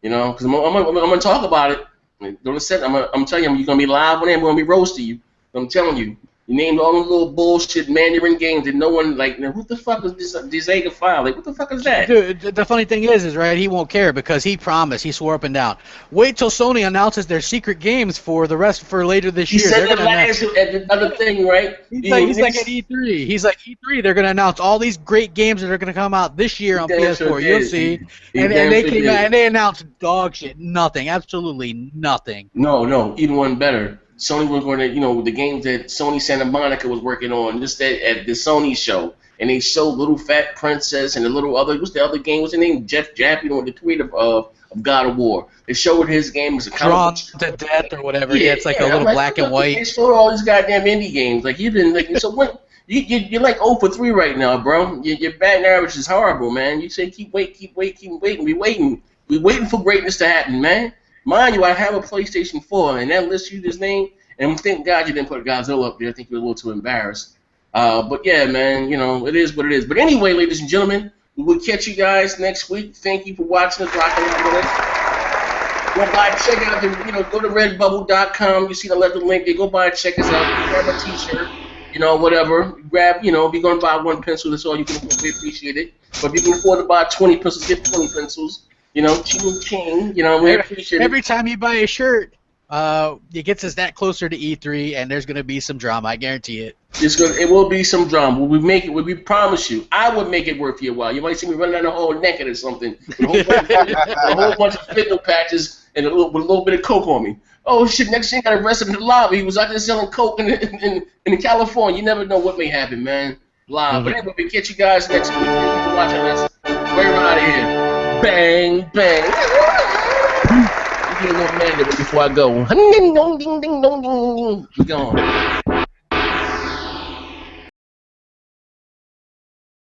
I'm gonna talk about it. Don't accept. I'm telling you, you're gonna be live on there. I'm gonna be roasting you. I'm telling you. You named all those little bullshit Mandarin games that no one, like, what the fuck is this Dizaga 5? Like, what the fuck is that? Dude, the funny thing is right, he won't care because he promised, he swore up and down. Wait till Sony announces their secret games for later this year. He said that last at the other thing, right? He's like at E3. He's like, E3, they're going to announce all these great games that are going to come out this year on PS4. You'll see. And they came out and they announced dog shit. Nothing. Absolutely nothing. No. Even one better. Sony was going to, the games that Sony Santa Monica was working on, just at the Sony show, and they showed Little Fat Princess and the little other, what's the other game? What's the name? Jeff Jappy on the tweet of God of War. They showed his game as a Drawn to Death or whatever. Yeah, it's like a little black and white. They showed all these goddamn indie games. Like, you've been, like, so what? You're like 0 for 3 right now, bro. Your batting average is horrible, man. You say keep waiting. We waiting for greatness to happen, man. Mind you, I have a PlayStation 4, and that list you just named, and thank God you didn't put Godzilla up there. I think you were a little too embarrassed. But yeah, man, it is what it is. But anyway, ladies and gentlemen, we will catch you guys next week. Thank you for watching us, rocking out with us. Go by, check out go to redbubble.com. You see the left link there. Go by and check us out. Grab a t-shirt, whatever. Grab, if you're going to buy 1 pencil, that's all you can afford. We appreciate it. But if you can afford to buy 20 pencils, get 20 pencils. Ching, we appreciate it. Every time you buy a shirt, it gets us that closer to E3, and there's going to be some drama. I guarantee it. It will be some drama. We promise you. I would make it worth your while. You might see me running down the hall naked or something with a whole bunch of fentanyl patches and with a little bit of coke on me. Oh shit! Next thing, got arrested in the lobby. He was out there selling coke in California. You never know what may happen, man. Live. But anyway, we catch you guys next week. Thank you for watching this. We're out of here. Bang bang. You get a little man before I go. We're gone.